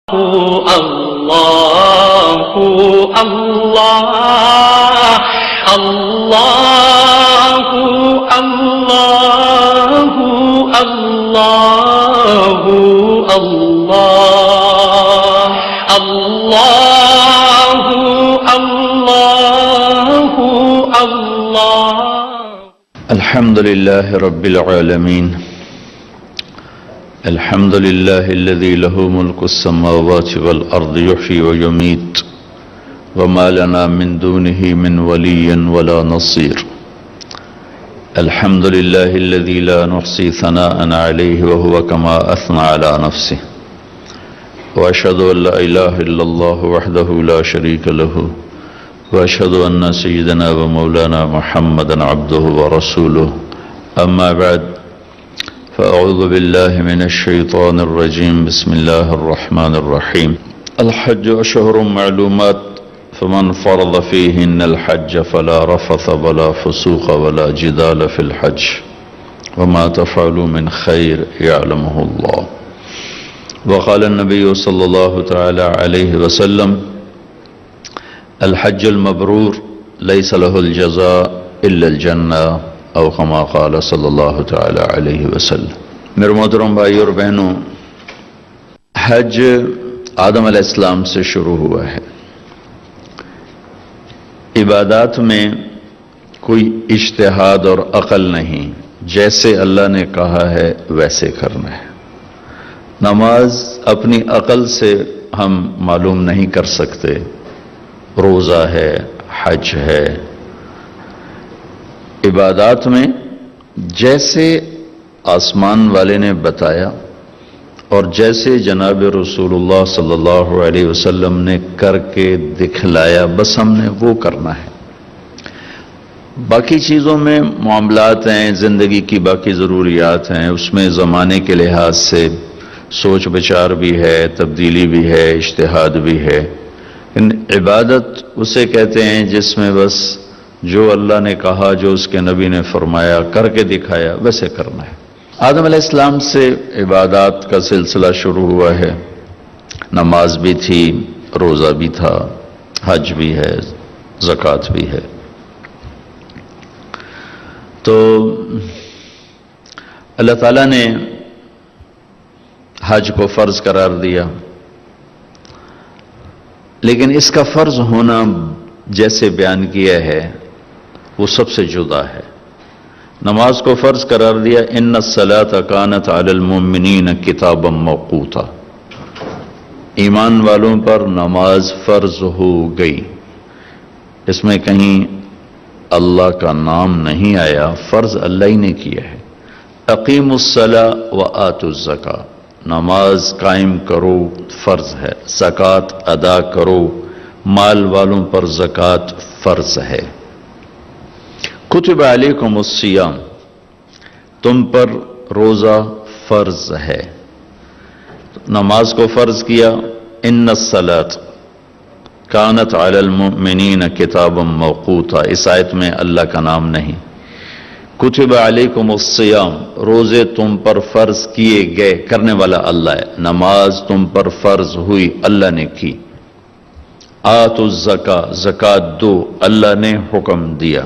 اللہ اللہ اللہ اللہ اللہ اللہ اللہ اللہ اللہ الحمد للہ رب العالمین الحمد لله الذي له ملك السماوات والأرض يحيي ويميت وما لنا من دونه من ولي ولا نصير. الحمد لله الذي لا نحصي ثناء عليه وهو كما أثنى على نفسه. وأشهد أن لا إله إلا الله وحده لا شريك له وأشهد أن سيدنا ومولانا محمدا عبده ورسوله. أما بعد فأعوذ بالله من الشيطان الرجيم. بسم الله الرحمن الرحيم. الحج أشهر معلومات فمن فرض فيهن الحج فلا رفث ولا فسوق ولا جدال في الحج وما تفعلوا من خير يعلمه الله. وقال النبي صلى الله تعالى عليه وسلم الحج المبرور ليس له الجزاء إلا الجنة او کما قال صلی اللہ تعالی علیہ وسلم. میرے محترم بھائی اور بہنوں، حج آدم علیہ السلام سے شروع ہوا ہے. عبادات میں کوئی اجتہاد اور عقل نہیں، جیسے اللہ نے کہا ہے ویسے کرنا ہے. نماز اپنی عقل سے ہم معلوم نہیں کر سکتے، روزہ ہے، حج ہے. عبادات میں جیسے آسمان والے نے بتایا اور جیسے جناب رسول اللہ صلی اللہ علیہ وسلم نے کر کے دکھلایا، بس ہم نے وہ کرنا ہے. باقی چیزوں میں معاملات ہیں، زندگی کی باقی ضروریات ہیں، اس میں زمانے کے لحاظ سے سوچ بچار بھی ہے، تبدیلی بھی ہے، اجتہاد بھی ہے. عبادت اسے کہتے ہیں جس میں بس جو اللہ نے کہا، جو اس کے نبی نے فرمایا، کر کے دکھایا، ویسے کرنا ہے. آدم علیہ السلام سے عبادات کا سلسلہ شروع ہوا ہے. نماز بھی تھی، روزہ بھی تھا، حج بھی ہے، زکوٰۃ بھی ہے. تو اللہ تعالیٰ نے حج کو فرض قرار دیا، لیکن اس کا فرض ہونا جیسے بیان کیا ہے وہ سب سے جدا ہے. نماز کو فرض قرار دیا، ان الصلاۃ کانت علی المؤمنین کتابا موقوتا. ایمان والوں پر نماز فرض ہو گئی. اس میں کہیں اللہ کا نام نہیں آیا، فرض اللہ ہی نے کیا ہے. اقیموا الصلاۃ وآتوا الزکاۃ، نماز قائم کرو، فرض ہے. زکوٰۃ ادا کرو، مال والوں پر زکوٰۃ فرض ہے. کتب علیکم الصیام، تم پر روزہ فرض ہے. نماز کو فرض کیا. ان الصلاۃ کانت علی المؤمنین کتابا موقوتا، اس آیت میں اللہ کا نام نہیں. کتب علیکم الصیام، روزے تم پر فرض کیے گئے، کرنے والا اللہ ہے. نماز تم پر فرض ہوئی، اللہ نے کی. آتوا الزکاۃ، زکوٰۃ دو، اللہ نے حکم دیا.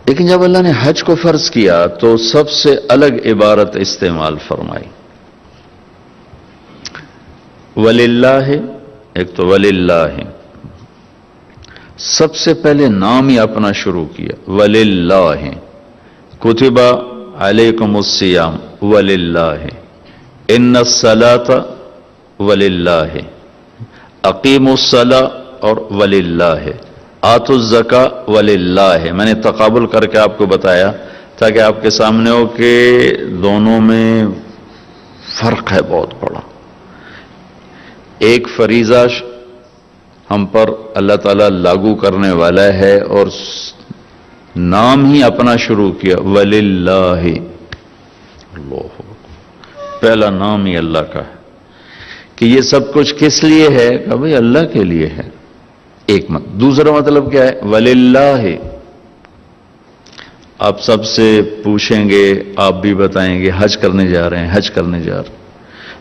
لیکن جب اللہ نے حج کو فرض کیا تو سب سے الگ عبارت استعمال فرمائی. وللہ، ایک تو وللہ، سب سے پہلے نام ہی اپنا شروع کیا. وللہ کتب علیکم الصیام وللہ، ان الصلاۃ وللہ، اقیموا الصلاۃ اور وللہ، آتوا الزکاۃ وللہ. میں نے تقابل کر کے آپ کو بتایا تاکہ آپ کے سامنے ہو کہ دونوں میں فرق ہے بہت بڑا. ایک فریضہ ہم پر اللہ تعالیٰ لاگو کرنے والا ہے اور نام ہی اپنا شروع کیا وللہ. اللہ، پہلا نام ہی اللہ کا ہے کہ یہ سب کچھ کس لیے ہے؟ کہ بھئی اللہ کے لیے ہے. ایک دوسرا مطلب کیا ہے؟ وللہ. آپ سب سے پوچھیں گے، آپ بھی بتائیں گے حج کرنے جا رہے ہیں، حج کرنے جا رہے ہیں.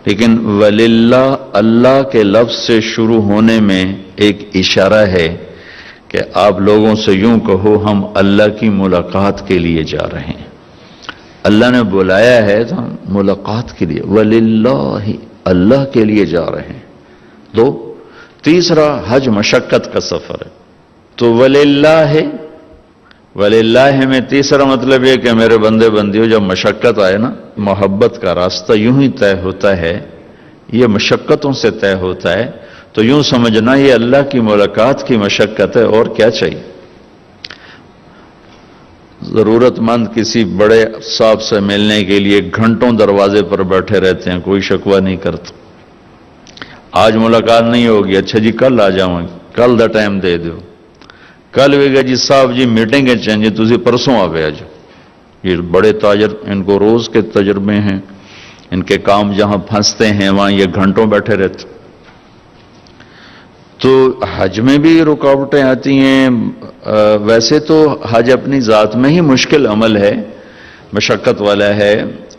لیکن وللہ اللہ کے لفظ سے شروع ہونے میں ایک اشارہ ہے کہ آپ لوگوں سے یوں کہو ہم اللہ کی ملاقات کے لیے جا رہے ہیں. اللہ نے بلایا ہے تو ہم ملاقات کے لیے وللہ اللہ کے لیے جا رہے ہیں. دو. تیسرا حج مشقت کا سفر ہے تو وللہ میں تیسرا مطلب یہ کہ میرے بندے بندیوں جب مشقت آئے نا، محبت کا راستہ یوں ہی طے ہوتا ہے، یہ مشقتوں سے طے ہوتا ہے، تو یوں سمجھنا یہ اللہ کی ملاقات کی مشقت ہے اور کیا چاہیے. ضرورت مند کسی بڑے صاحب سے ملنے کے لیے گھنٹوں دروازے پر بیٹھے رہتے ہیں، کوئی شکوہ نہیں کرتا. آج ملاقات نہیں ہوگی، اچھا جی کل آ جاؤں گی، کل دا ٹائم دے دو. کل بھی گا جی صاحب جی میٹنگ ہے چاہیے تجھے پرسوں آ گیا جو. یہ بڑے تاجر، ان کو روز کے تجربے ہیں، ان کے کام جہاں پھنستے ہیں وہاں یہ گھنٹوں بیٹھے رہتے. تو حج میں بھی رکاوٹیں آتی ہیں. ویسے تو حج اپنی ذات میں ہی مشکل عمل ہے، مشقت والا ہے،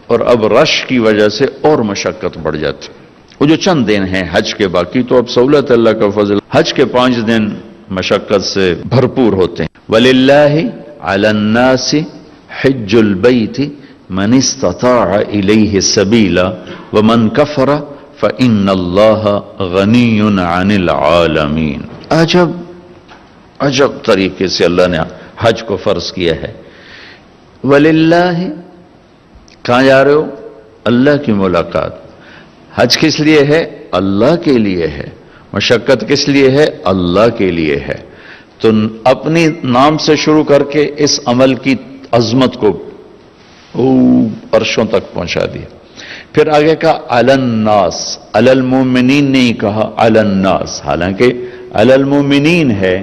اور اب رش کی وجہ سے اور مشقت بڑھ جاتی. وہ جو چند دن ہیں حج کے، باقی تو اب سہولت اللہ کا فضل. حج کے 5 دن مشقت سے بھرپور ہوتے ہیں. وَلِلَّهِ عَلَى النَّاسِ حِجُّ الْبَيْتِ مَنِ اسْتَطَاعَ إِلَيْهِ سَبِيلًا وَمَنْ كَفَرَ فَإِنَّ اللَّهَ غَنِيٌّ عَنِ الْعَالَمِينَ. عجب طریقے سے اللہ نے حج کو فرض کیا ہے. وَلِلَّهِ کہاں جا رہے ہو؟ اللہ کی ملاقات. حج کس لیے ہے؟ اللہ کے لیے ہے. مشقت کس لیے ہے؟ اللہ کے لیے ہے. تو اپنی نام سے شروع کر کے اس عمل کی عظمت کو عرشوں تک پہنچا دیا. پھر آگے کہا علی الناس، علی المومنین نہیں کہا علی الناس، حالانکہ علی المومنین ہے،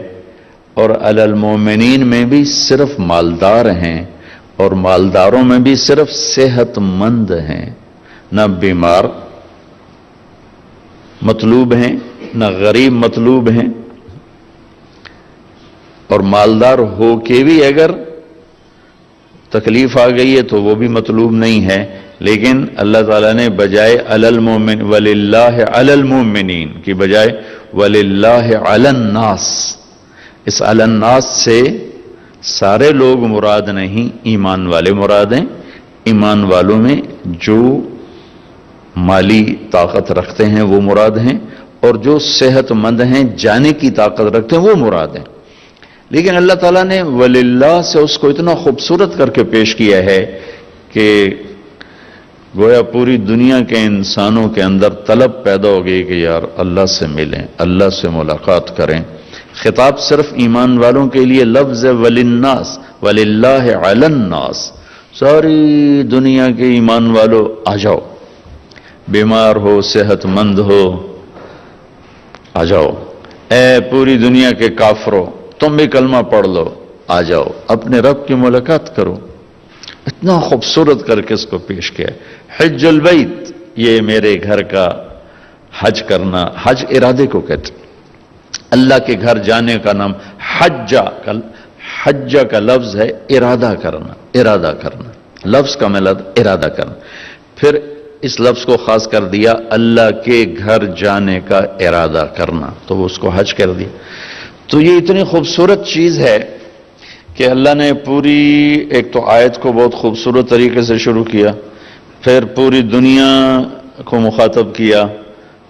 اور علی المومنین میں بھی صرف مالدار ہیں، اور مالداروں میں بھی صرف صحت مند ہیں، نہ بیمار مطلوب ہیں نہ غریب مطلوب ہیں. اور مالدار ہو کے بھی اگر تکلیف آ گئی ہے تو وہ بھی مطلوب نہیں ہے. لیکن اللہ تعالیٰ نے بجائے علی المومن وللہ علی المومنین کی بجائے وللہ علی الناس، اس علی الناس سے سارے لوگ مراد نہیں، ایمان والے مراد ہیں. ایمان والوں میں جو مالی طاقت رکھتے ہیں وہ مراد ہیں، اور جو صحت مند ہیں جانے کی طاقت رکھتے ہیں وہ مراد ہیں. لیکن اللہ تعالیٰ نے وللہ سے اس کو اتنا خوبصورت کر کے پیش کیا ہے کہ گویا پوری دنیا کے انسانوں کے اندر طلب پیدا ہو گئی کہ یار اللہ سے ملیں، اللہ سے ملاقات کریں. خطاب صرف ایمان والوں کے لیے لفظ وللناس، وللہ علی الناس. ساری دنیا کے ایمان والوں آ جاؤ، بیمار ہو صحت مند ہو آ جاؤ. اے پوری دنیا کے کافروں تم بھی کلمہ پڑھ لو، آ جاؤ اپنے رب کی ملاقات کرو. اتنا خوبصورت کر کے اس کو پیش کیا. حج البیت، یہ میرے گھر کا حج کرنا. حج ارادے کو کہتے، اللہ کے گھر جانے کا نام حج کا لفظ ہے ارادہ کرنا. ارادہ کرنا لفظ کا مطلب ارادہ کرنا. پھر اس لفظ کو خاص کر دیا اللہ کے گھر جانے کا ارادہ کرنا، تو وہ اس کو حج کر دیا. تو یہ اتنی خوبصورت چیز ہے کہ اللہ نے پوری ایک تو آیت کو بہت خوبصورت طریقے سے شروع کیا، پھر پوری دنیا کو مخاطب کیا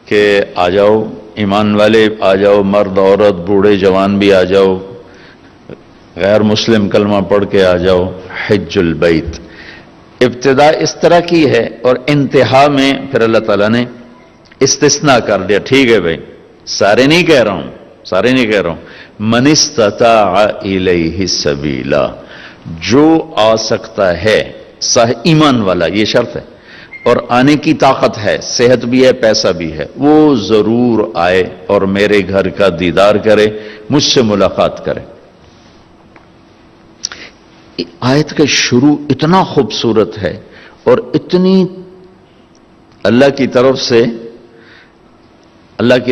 کہ آ جاؤ ایمان والے، آ جاؤ مرد عورت بوڑھے جوان بھی آ جاؤ، غیر مسلم کلمہ پڑھ کے آ جاؤ. حج البیت ابتدا اس طرح کی ہے، اور انتہا میں پھر اللہ تعالیٰ نے استثناء کر دیا. ٹھیک ہے بھائی، سارے نہیں کہہ رہا ہوں، من استطاع الیہ سبیلا، جو آ سکتا ہے ایمان والا، یہ شرط ہے، اور آنے کی طاقت ہے، صحت بھی ہے پیسہ بھی ہے، وہ ضرور آئے اور میرے گھر کا دیدار کرے، مجھ سے ملاقات کرے. آیت کا شروع اتنا خوبصورت ہے اور اتنی اللہ کی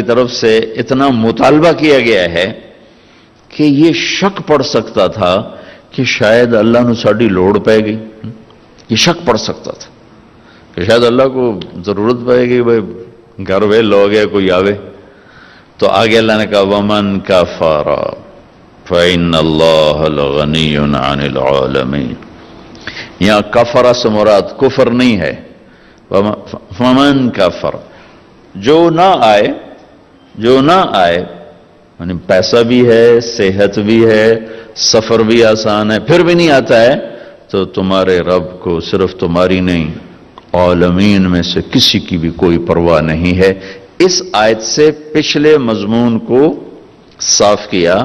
طرف سے اتنا مطالبہ کیا گیا ہے کہ یہ شک پڑ سکتا تھا کہ شاید اللہ نے ساڑی لوڑ پہ گئی. یہ شک پڑ سکتا تھا کہ کہ شاید اللہ کو ضرورت پڑے گی بھائی گھر وے لوگ ہے کوئی آوے. تو آگے اللہ نے کہا وَمَن كَفَرَ فَإِنَّ اللَّهَ لَغَنِيٌّ عَنِ الْعَالَمِينَ. یہاں کفر سے مراد کفر نہیں ہے. فَمَن كَفَرَ جو نہ آئے یعنی پیسہ بھی ہے، صحت بھی ہے، سفر بھی آسان ہے، پھر بھی نہیں آتا ہے تو تمہارے رب کو صرف تمہاری نہیں عالمین میں سے کسی کی بھی کوئی پرواہ نہیں ہے. اس آیت سے پچھلے مضمون کو صاف کیا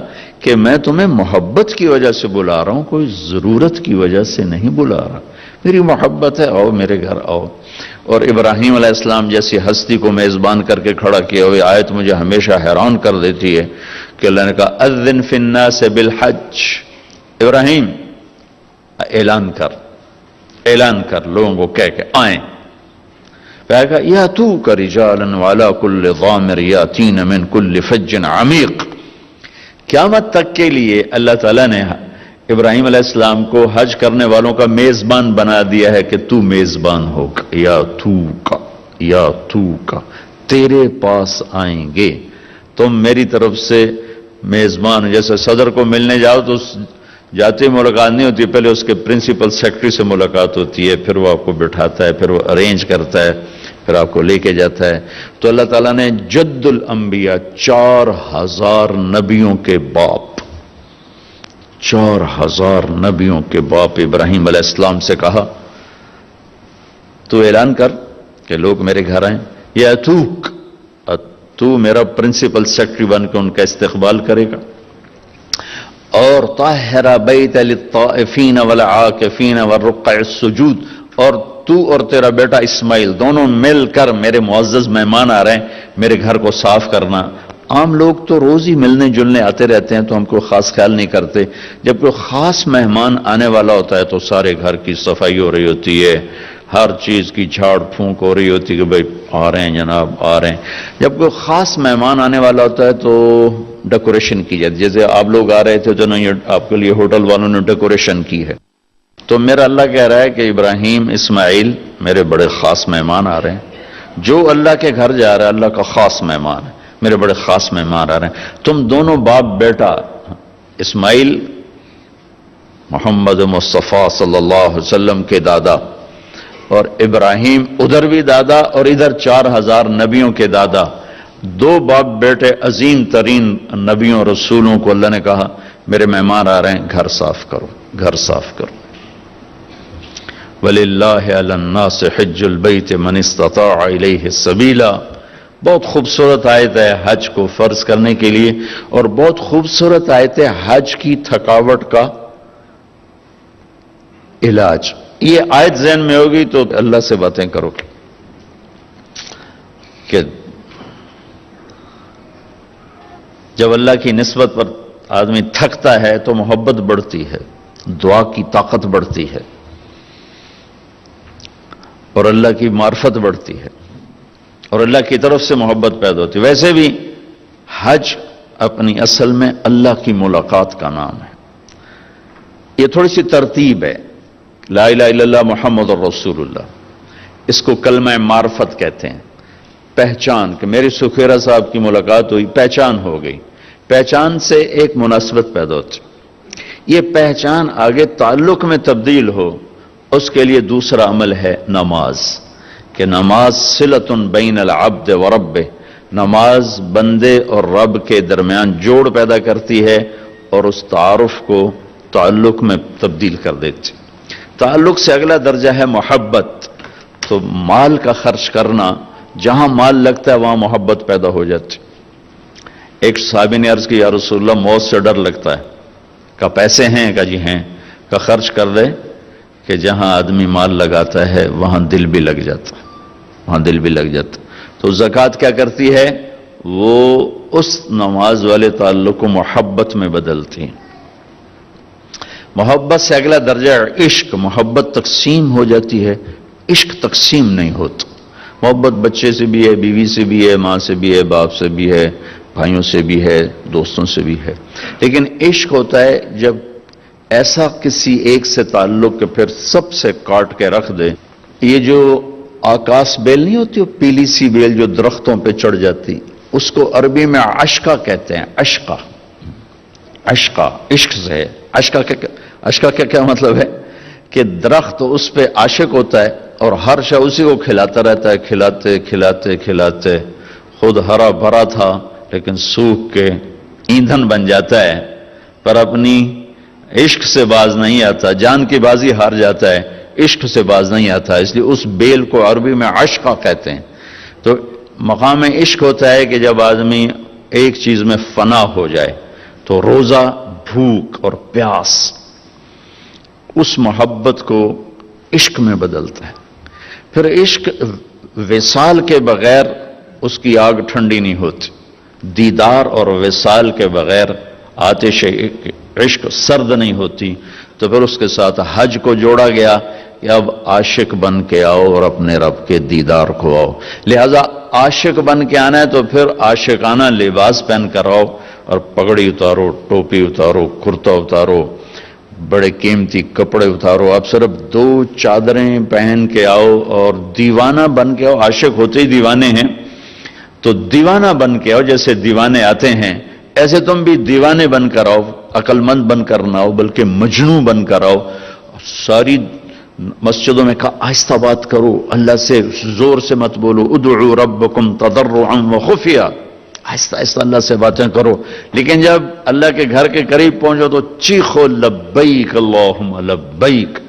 کہ میں تمہیں محبت کی وجہ سے بلا رہا ہوں، کوئی ضرورت کی وجہ سے نہیں بلا رہا. میری محبت ہے، آؤ میرے گھر آؤ. اور ابراہیم علیہ السلام جیسی ہستی کو میزبان کر کے کھڑا کیا ہوئے آیت مجھے ہمیشہ حیران کر دیتی ہے کہ اللہ نے کہا اذن فی الناس بالحج. ابراہیم اعلان کر لوگوں کو کہہ کے آئیں. پھر کہا یاتوک رجالا وعلی کل ضامر یاتین من کل فج عمیق. قیامت تک کے لیے اللہ تعالیٰ نے ابراہیم علیہ السلام کو حج کرنے والوں کا میزبان بنا دیا ہے کہ تو میزبان ہو. یا تو کا تیرے پاس آئیں گے. تم میری طرف سے میزبان. جیسے صدر کو ملنے جاؤ تو جاتے ملاقات نہیں ہوتی، پہلے اس کے پرنسپل سیکرٹری سے ملاقات ہوتی ہے، پھر وہ آپ کو بٹھاتا ہے، پھر وہ ارینج کرتا ہے، پھر آپ کو لے کے جاتا ہے. تو اللہ تعالیٰ نے جد الانبیاء 4000 نبیوں کے باپ 4000 نبیوں کے باپ ابراہیم علیہ السلام سے کہا تو اعلان کر کہ لوگ میرے گھر آئیں. یا تو میرا پرنسپل سیکرٹری بن کے ان کا استقبال کرے گا. اور طاہر بیت للطائفین والعاکفین والرکع السجود. اور تو اور تیرا بیٹا اسماعیل دونوں مل کر میرے معزز مہمان آ رہے ہیں، میرے گھر کو صاف کرنا. عام لوگ تو روز ہی ملنے جلنے آتے رہتے ہیں تو ہم کو خاص خیال نہیں کرتے. جب کوئی خاص مہمان آنے والا ہوتا ہے تو سارے گھر کی صفائی ہو رہی ہوتی ہے، ہر چیز کی جھاڑ پھونک ہو رہی ہوتی ہے کہ بھائی آ رہے ہیں جناب آ رہے ہیں. جب کوئی خاص مہمان آنے والا ہوتا ہے تو ڈیکوریشن کی جاتی ہے. جیسے آپ لوگ آ رہے تھے تو آپ کے لیے ہوٹل والوں نے ڈیکوریشن کی ہے. تو میرا اللہ کہہ رہا ہے کہ ابراہیم اسماعیل میرے بڑے خاص مہمان آ رہے ہیں. جو اللہ کے گھر جا رہا ہے اللہ کا خاص مہمان ہے، میرے بڑے خاص مہمان آ رہے ہیں. تم دونوں باپ بیٹا اسماعیل محمد مصطفیٰ صلی اللہ علیہ وسلم کے دادا، اور ابراہیم ادھر بھی دادا اور ادھر 4000 نبیوں کے دادا. دو باپ بیٹے عظیم ترین نبیوں رسولوں کو اللہ نے کہا میرے مہمان آ رہے ہیں، گھر صاف کرو. وَلِلَّهِ عَلَى النَّاسِ حِجُّ الْبَيْتِ مَنِ اسْتَطَاعَ إِلَيْهِ سَبِيلًا. بہت خوبصورت آیت ہے حج کو فرض کرنے کے لیے، اور بہت خوبصورت آیت ہے حج کی تھکاوٹ کا علاج. یہ آیت ذہن میں ہوگی تو اللہ سے باتیں کرو کہ جب اللہ کی نسبت پر آدمی تھکتا ہے تو محبت بڑھتی ہے، دعا کی طاقت بڑھتی ہے اور اللہ کی معرفت بڑھتی ہے اور اللہ کی طرف سے محبت پیدا ہوتی ہے. ویسے بھی حج اپنی اصل میں اللہ کی ملاقات کا نام ہے. یہ تھوڑی سی ترتیب ہے. لا الہ الا اللہ محمد الرسول اللہ، اس کو کلمہ معرفت کہتے ہیں. پہچان کہ میری سکھیرا صاحب کی ملاقات ہوئی، پہچان ہو گئی. پہچان سے ایک مناسبت پیدا ہوتی. یہ پہچان آگے تعلق میں تبدیل ہو، اس کے لیے دوسرا عمل ہے نماز. کہ نماز صلۃ بین العبد و رب، نماز بندے اور رب کے درمیان جوڑ پیدا کرتی ہے اور اس تعارف کو تعلق میں تبدیل کر دیتی. تعلق سے اگلا درجہ ہے محبت. تو مال کا خرچ کرنا، جہاں مال لگتا ہے وہاں محبت پیدا ہو جاتی. ایک صحابی نے عرض کی یا رسول اللہ موت سے ڈر لگتا ہے. کہا پیسے ہیں؟ کہا جی ہیں. کہا خرچ کر دے کہ جہاں آدمی مال لگاتا ہے وہاں دل بھی لگ جاتا ہے، وہاں دل بھی لگ جاتا. تو زکوٰۃ کیا کرتی ہے؟ وہ اس نماز والے تعلق کو محبت میں بدلتی ہے. محبت سے اگلا درجہ عشق. محبت تقسیم ہو جاتی ہے، عشق تقسیم نہیں ہوتا. محبت بچے سے بھی ہے، بیوی سے بھی ہے، ماں سے بھی ہے، باپ سے بھی ہے، بھائیوں سے بھی ہے، دوستوں سے بھی ہے. لیکن عشق ہوتا ہے جب ایسا کسی ایک سے تعلق کے پھر سب سے کاٹ کے رکھ دے. یہ جو آکاس بیل نہیں ہوتی، وہ پیلی سی بیل جو درختوں پہ چڑھ جاتی، اس کو عربی میں عشقہ کہتے ہیں. عشقہ، عشقہ عشق سے ہے. عشقہ کا کیا مطلب ہے کہ درخت اس پہ عاشق ہوتا ہے اور ہر شے اسی کو کھلاتا رہتا ہے، کھلاتے کھلاتے کھلاتے. خود ہرا بھرا تھا لیکن سوکھ کے ایندھن بن جاتا ہے، پر اپنی عشق سے باز نہیں آتا، جان کی بازی ہار جاتا ہے، عشق سے باز نہیں آتا. اس لیے اس بیل کو عربی میں عشقہ کہتے ہیں. تو مقام عشق ہوتا ہے کہ جب آدمی ایک چیز میں فنا ہو جائے تو روزہ، بھوک اور پیاس اس محبت کو عشق میں بدلتا ہے. پھر عشق وصال کے بغیر اس کی آگ ٹھنڈی نہیں ہوتی، دیدار اور وصال کے بغیر آتش عشق سرد نہیں ہوتی. تو پھر اس کے ساتھ حج کو جوڑا گیا کہ اب عاشق بن کے آؤ اور اپنے رب کے دیدار کو آؤ. لہذا عاشق بن کے آنا ہے تو پھر عاشقانہ لباس پہن کر آؤ اور پگڑی اتارو، ٹوپی اتارو، کرتا اتارو، بڑے قیمتی کپڑے اتارو. آپ صرف 2 چادریں پہن کے آؤ اور دیوانہ بن کے آؤ. عاشق ہوتے ہی دیوانے ہیں تو دیوانہ بن کے آؤ. جیسے دیوانے آتے ہیں ایسے تم بھی دیوانے بن کر آؤ. عقل مند بن کر نہ آؤ بلکہ مجنوں بن کر آؤ. ساری مسجدوں میں کہا آہستہ بات کرو، اللہ سے زور سے مت بولو. ادعوا ربکم تضرعا وخفیہ، آہستہ آہستہ اللہ سے باتیں کرو. لیکن جب اللہ کے گھر کے قریب پہنچو تو چیخو لبیک اللہم لبیک،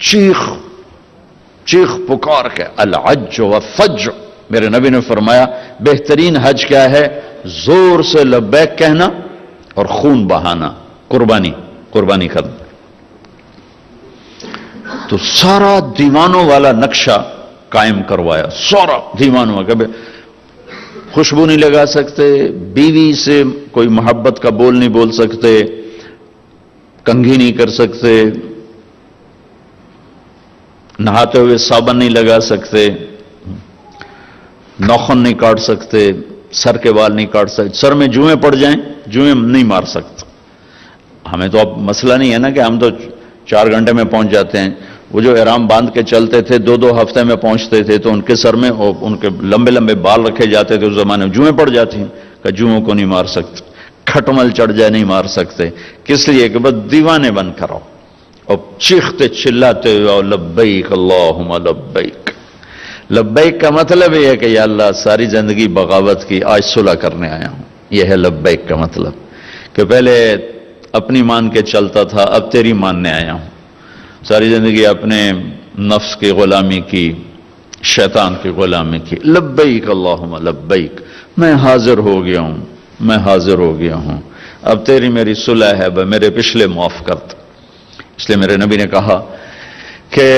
چیخ پکار کے. الحج والفجر، میرے نبی نے فرمایا بہترین حج کیا ہے؟ زور سے لبیک کہنا اور خون بہانا، قربانی کرنا. تو سارا دیوانوں والا نقشہ قائم کروایا، سارا دیوانوں کا. خوشبو نہیں لگا سکتے، بیوی سے کوئی محبت کا بول نہیں بول سکتے، کنگھی نہیں کر سکتے، نہاتے ہوئے صابن نہیں لگا سکتے، ناخن نہیں کاٹ سکتے، سر کے بال نہیں کاٹ سکتے. سر میں جوئیں پڑ جائیں، جوئیں نہیں مار سکتے. ہمیں تو اب مسئلہ نہیں ہے نا کہ ہم تو 4 گھنٹے میں پہنچ جاتے ہیں. وہ جو احرام باندھ کے چلتے تھے 2 ہفتے میں پہنچتے تھے تو ان کے سر میں ان کے لمبے لمبے بال رکھے جاتے تھے. اس زمانے میں جوئیں پڑ جاتی ہیں کہ جوؤں کو نہیں مار سکتے، کھٹمل چڑھ جائے نہیں مار سکتے. کس لیے کہ بس دیوانے بن کر آؤ اور چیختے چلاتے ہوئے لبیک اللہم لبیک. لبیک کا مطلب یہ ہے کہ یا اللہ ساری زندگی بغاوت کی، آج صلح کرنے آیا ہوں. یہ ہے لبیک کا مطلب، کہ پہلے اپنی مان کے چلتا تھا، اب تیری ماننے آیا ہوں. ساری زندگی اپنے نفس کی غلامی کی، شیطان کی غلامی کی. لبیک اللہم لبیک، میں حاضر ہو گیا ہوں، میں حاضر ہو گیا ہوں، اب تیری میری صلح ہے، میرے پچھلے معاف کرتا. اس لیے میرے نبی نے کہا کہ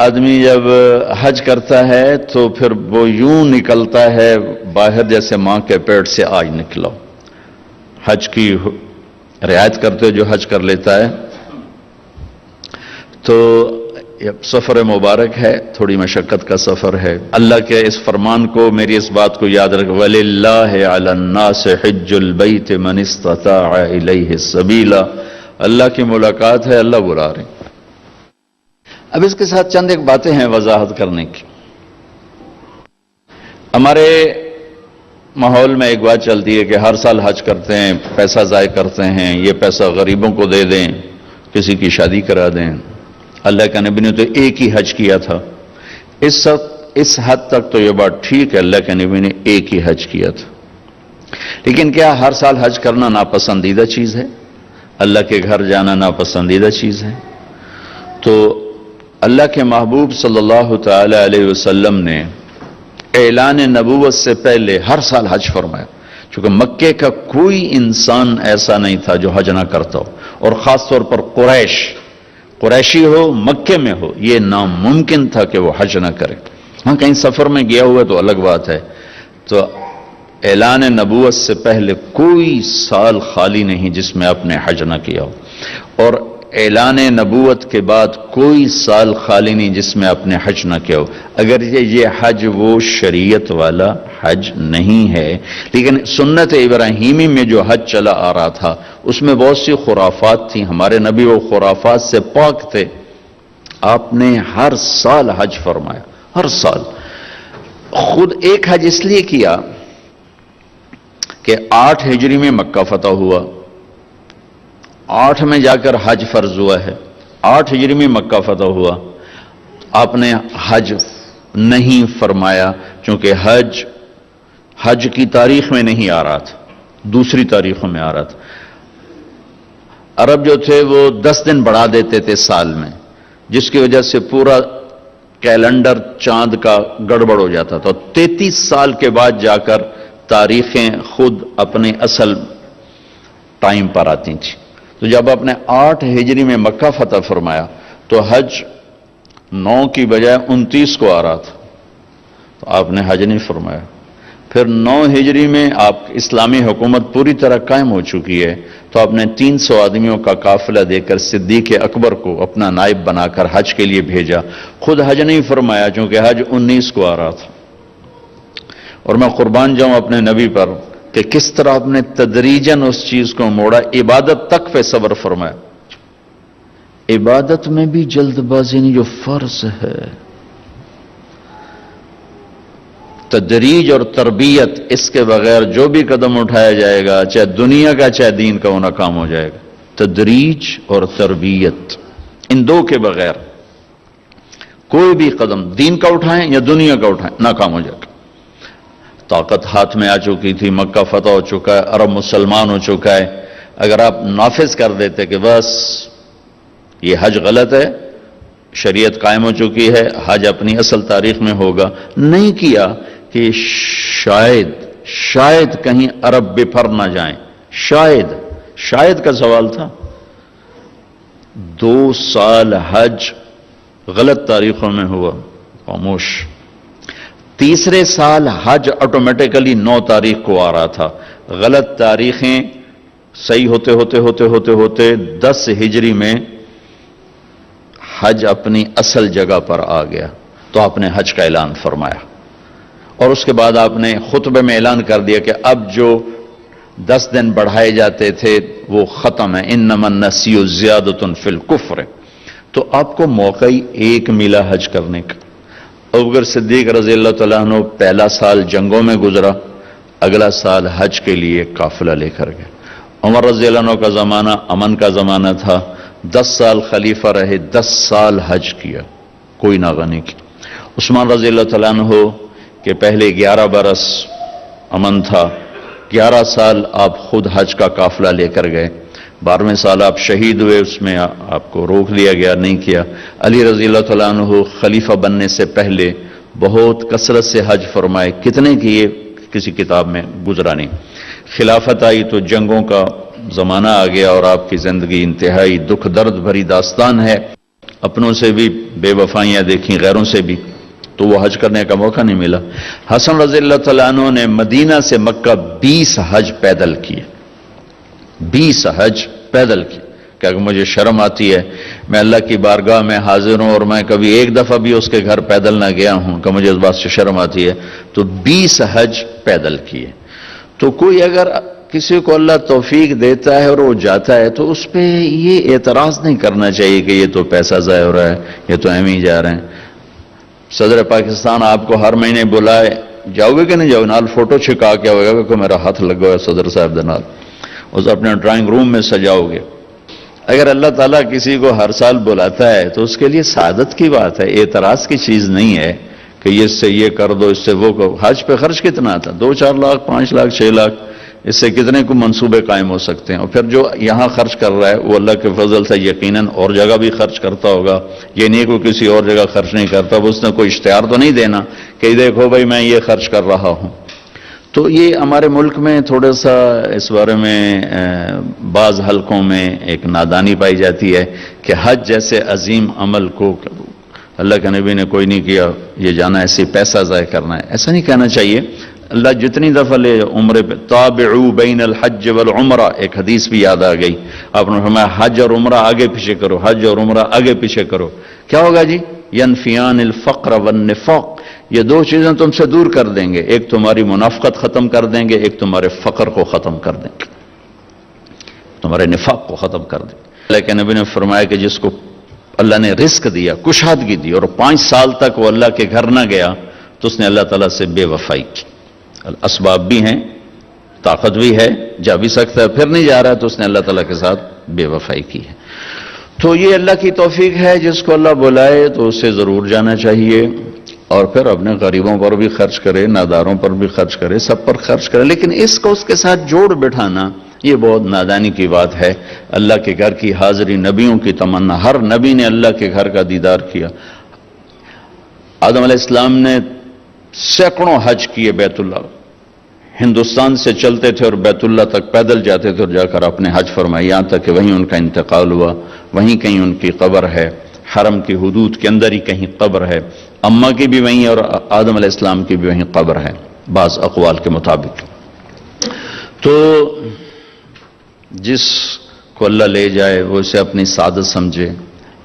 آدمی جب حج کرتا ہے تو پھر وہ یوں نکلتا ہے باہر جیسے ماں کے پیٹ سے آج نکلا. حج کی رعایت کرتے جو حج کر لیتا ہے تو سفر مبارک ہے، تھوڑی مشقت کا سفر ہے. اللہ کے اس فرمان کو، میری اس بات کو یاد رکھ، وَلِلَّهِ عَلَى النَّاسِ حِجُّ الْبَيْتِ مَنِ اسْتَطَاعَ إِلَيْهِ سَبِيلًا. اللہ کی ملاقات ہے، اللہ بلا رہے ہیں. اب اس کے ساتھ چند ایک باتیں ہیں وضاحت کرنے کی. ہمارے ماحول میں ایک بات چلتی ہے کہ ہر سال حج کرتے ہیں، پیسہ ضائع کرتے ہیں، یہ پیسہ غریبوں کو دے دیں، کسی کی شادی کرا دیں. اللہ کا نبی نے تو ایک ہی حج کیا تھا. اس حد تک تو یہ بات ٹھیک ہے، اللہ کے نبی نے ایک ہی حج کیا تھا. لیکن کیا ہر سال حج کرنا ناپسندیدہ چیز ہے؟ اللہ کے گھر جانا ناپسندیدہ چیز ہے؟ تو اللہ کے محبوب صلی اللہ تعالی علیہ وسلم نے اعلان نبوت سے پہلے ہر سال حج فرمایا. چونکہ مکے کا کوئی انسان ایسا نہیں تھا جو حج نہ کرتا ہو، اور خاص طور پر قریشی ہو، مکے میں ہو، یہ ناممکن تھا کہ وہ حج نہ کرے. ہاں کہیں سفر میں گیا ہوا تو الگ بات ہے. تو اعلان نبوت سے پہلے کوئی سال خالی نہیں جس میں آپ نے حج نہ کیا ہو، اور اعلان نبوت کے بعد کوئی سال خالی نہیں جس میں آپ نے حج نہ کیا ہو. اگر یہ حج وہ شریعت والا حج نہیں ہے، لیکن سنت ابراہیمی میں جو حج چلا آ رہا تھا اس میں بہت سی خرافات تھیں. ہمارے نبی وہ خرافات سے پاک تھے. آپ نے ہر سال حج فرمایا، ہر سال. خود ایک حج اس لیے کیا کہ 8 ہجری میں مکہ فتح ہوا، 8 میں جا کر حج فرض ہوا ہے، 8 ہجری میں مکہ فتح ہوا. آپ نے حج نہیں فرمایا چونکہ حج کی تاریخ میں نہیں آ رہا تھا، دوسری تاریخوں میں آ رہا تھا. عرب جو تھے وہ 10 دن بڑھا دیتے تھے سال میں، جس کی وجہ سے پورا کیلنڈر چاند کا گڑبڑ ہو جاتا تھا. 33 سال کے بعد جا کر تاریخیں خود اپنے اصل ٹائم پر آتی تھیں. تو جب آپ نے 8 ہجری میں مکہ فتح فرمایا تو حج 9 کی بجائے 29 کو آ رہا تھا، تو آپ نے حج نہیں فرمایا. پھر 9 ہجری میں آپ اسلامی حکومت پوری طرح قائم ہو چکی ہے، تو آپ نے 300 آدمیوں کا قافلہ دے کر صدیق اکبر کو اپنا نائب بنا کر حج کے لیے بھیجا. خود حج نہیں فرمایا چونکہ حج 19 کو آ رہا تھا. اور میں قربان جاؤں اپنے نبی پر کہ کس طرح آپ نے تدریجاً اس چیز کو موڑا. عبادت تک پہ صبر فرمایا. عبادت میں بھی جلد بازی نہیں، جو فرض ہے تدریج اور تربیت، اس کے بغیر جو بھی قدم اٹھایا جائے گا چاہے دنیا کا چاہے دین کا وہ ناکام ہو جائے گا. تدریج اور تربیت، ان دو کے بغیر کوئی بھی قدم دین کا اٹھائیں یا دنیا کا اٹھائیں ناکام ہو جائے گا. طاقت ہاتھ میں آ چکی تھی، مکہ فتح ہو چکا ہے، عرب مسلمان ہو چکا ہے. اگر آپ نافذ کر دیتے کہ بس یہ حج غلط ہے، شریعت قائم ہو چکی ہے، حج اپنی اصل تاریخ میں ہوگا، نہیں کیا کہ شاید کہیں عرب بفر نہ جائیں. شاید کا سوال تھا. 2 سال حج غلط تاریخوں میں ہوا، خاموش. تیسرے سال حج آٹومیٹیکلی 9 تاریخ کو آ رہا تھا. غلط تاریخیں صحیح ہوتے 10 ہجری میں حج اپنی اصل جگہ پر آ گیا، تو آپ نے حج کا اعلان فرمایا. اور اس کے بعد آپ نے خطبے میں اعلان کر دیا کہ اب جو 10 دن بڑھائے جاتے تھے وہ ختم ہے. انما النسیء زیادۃ فی الکفر. تو آپ کو موقع ہی ایک ملا حج کرنے کا. ابوبکر صدیق رضی اللہ تعالیٰ عنہ پہلا سال جنگوں میں گزرا، اگلا سال حج کے لیے قافلہ لے کر گئے. عمر رضی اللہ عنہ کا زمانہ امن کا زمانہ تھا، 10 سال خلیفہ رہے، 10 سال حج کیا، کوئی ناغہ نہیں کی. عثمان رضی اللہ تعالیٰ عنہ کہ پہلے 11 برس امن تھا، 11 سال آپ خود حج کا قافلہ لے کر گئے. 12ویں سال آپ شہید ہوئے، اس میں آپ کو روک لیا گیا، نہیں کیا. علی رضی اللہ تعالیٰ عنہ خلیفہ بننے سے پہلے بہت کثرت سے حج فرمائے، کتنے کیے کسی کتاب میں گزرا نہیں. خلافت آئی تو جنگوں کا زمانہ آ گیا اور آپ کی زندگی انتہائی دکھ درد بھری داستان ہے. اپنوں سے بھی بے وفائیاں دیکھیں، غیروں سے بھی، تو وہ حج کرنے کا موقع نہیں ملا. حسن رضی اللہ تعالیٰ عنہ نے مدینہ سے مکہ 20 حج پیدل کیے، 20 حج پیدل کیے. کہ اگر مجھے شرم آتی ہے، میں اللہ کی بارگاہ میں حاضر ہوں اور میں کبھی ایک دفعہ بھی اس کے گھر پیدل نہ گیا ہوں کہ مجھے اس بات سے شرم آتی ہے، تو 20 حج پیدل کیے. تو کوئی اگر کسی کو اللہ توفیق دیتا ہے اور وہ جاتا ہے تو اس پہ یہ اعتراض نہیں کرنا چاہیے کہ یہ تو پیسہ ضائع ہو رہا ہے، یہ تو ایم ہی جا رہے ہیں. صدر پاکستان آپ کو ہر مہینے بلائے، جاؤ گے کہ نہیں جاؤ؟ نال فوٹو چھکا کے ہوگا کہ میرا ہاتھ لگا ہوا ہے صدر صاحب دے نال، اسے اپنے ڈرائنگ روم میں سجاؤ گے. اگر اللہ تعالیٰ کسی کو ہر سال بلاتا ہے تو اس کے لیے سعادت کی بات ہے، اعتراض کی چیز نہیں ہے کہ یہ اس سے یہ کر دو، اس سے وہ کرو. حج پہ خرچ کتنا تھا؟ 2-4 لاکھ، 5 لاکھ، 6 لاکھ، اس سے کتنے کو منصوبے قائم ہو سکتے ہیں. اور پھر جو یہاں خرچ کر رہا ہے وہ اللہ کے فضل سے یقیناً اور جگہ بھی خرچ کرتا ہوگا. یہ نہیں کوئی کسی اور جگہ خرچ نہیں کرتا، وہ اس نے کوئی اشتہار تو نہیں دینا کہ دیکھو بھائی میں یہ خرچ کر رہا ہوں. تو یہ ہمارے ملک میں تھوڑا سا اس بارے میں بعض حلقوں میں ایک نادانی پائی جاتی ہے کہ حج جیسے عظیم عمل کو اللہ کے نبی نے کوئی نہیں کیا، یہ جانا ایسے پیسہ ضائع کرنا ہے. ایسا نہیں کہنا چاہیے. اللہ جتنی دفعہ لے عمرے پہ، تابعو بین الحج والعمرہ، ایک حدیث بھی یاد آ گئی. آپ نے فرمایا حج اور عمرہ آگے پیچھے کرو، حج اور عمرہ آگے پیچھے کرو. کیا ہوگا جی؟ ینفیان الفقر والنفاق، یہ 2 چیزیں تم سے دور کر دیں گے. ایک تمہاری منافقت ختم کر دیں گے، ایک تمہارے فقر کو ختم کر دیں گے، تمہارے نفاق کو ختم کر دیں گے. لیکن نبی نے فرمایا کہ جس کو اللہ نے رزق دیا، کشادگی دی، اور 5 سال تک وہ اللہ کے گھر نہ گیا تو اس نے اللہ تعالیٰ سے بے وفائی کی۔ اسباب بھی ہیں، طاقت بھی ہے، جا بھی سکتا ہے، پھر نہیں جا رہا ہے تو اس نے اللہ تعالیٰ کے ساتھ بے وفائی کی ہے۔ تو یہ اللہ کی توفیق ہے، جس کو اللہ بلائے تو اسے ضرور جانا چاہیے، اور پھر اپنے غریبوں پر بھی خرچ کرے، ناداروں پر بھی خرچ کرے، سب پر خرچ کرے، لیکن اس کو اس کے ساتھ جوڑ بٹھانا یہ بہت نادانی کی بات ہے۔ اللہ کے گھر کی حاضری نبیوں کی تمنا، ہر نبی نے اللہ کے گھر کا دیدار کیا۔ آدم علیہ السلام نے سینکڑوں حج کیے بیت اللہ، ہندوستان سے چلتے تھے اور بیت اللہ تک پیدل جاتے تھے اور جا کر اپنے حج فرمائے، یہاں تک کہ وہیں ان کا انتقال ہوا، وہیں کہیں ان کی قبر ہے، حرم کی حدود کے اندر ہی کہیں قبر ہے، اماں کی بھی وہیں اور آدم علیہ السلام کی بھی وہیں قبر ہے بعض اقوال کے مطابق۔ تو جس کو اللہ لے جائے وہ اسے اپنی سعادت سمجھے،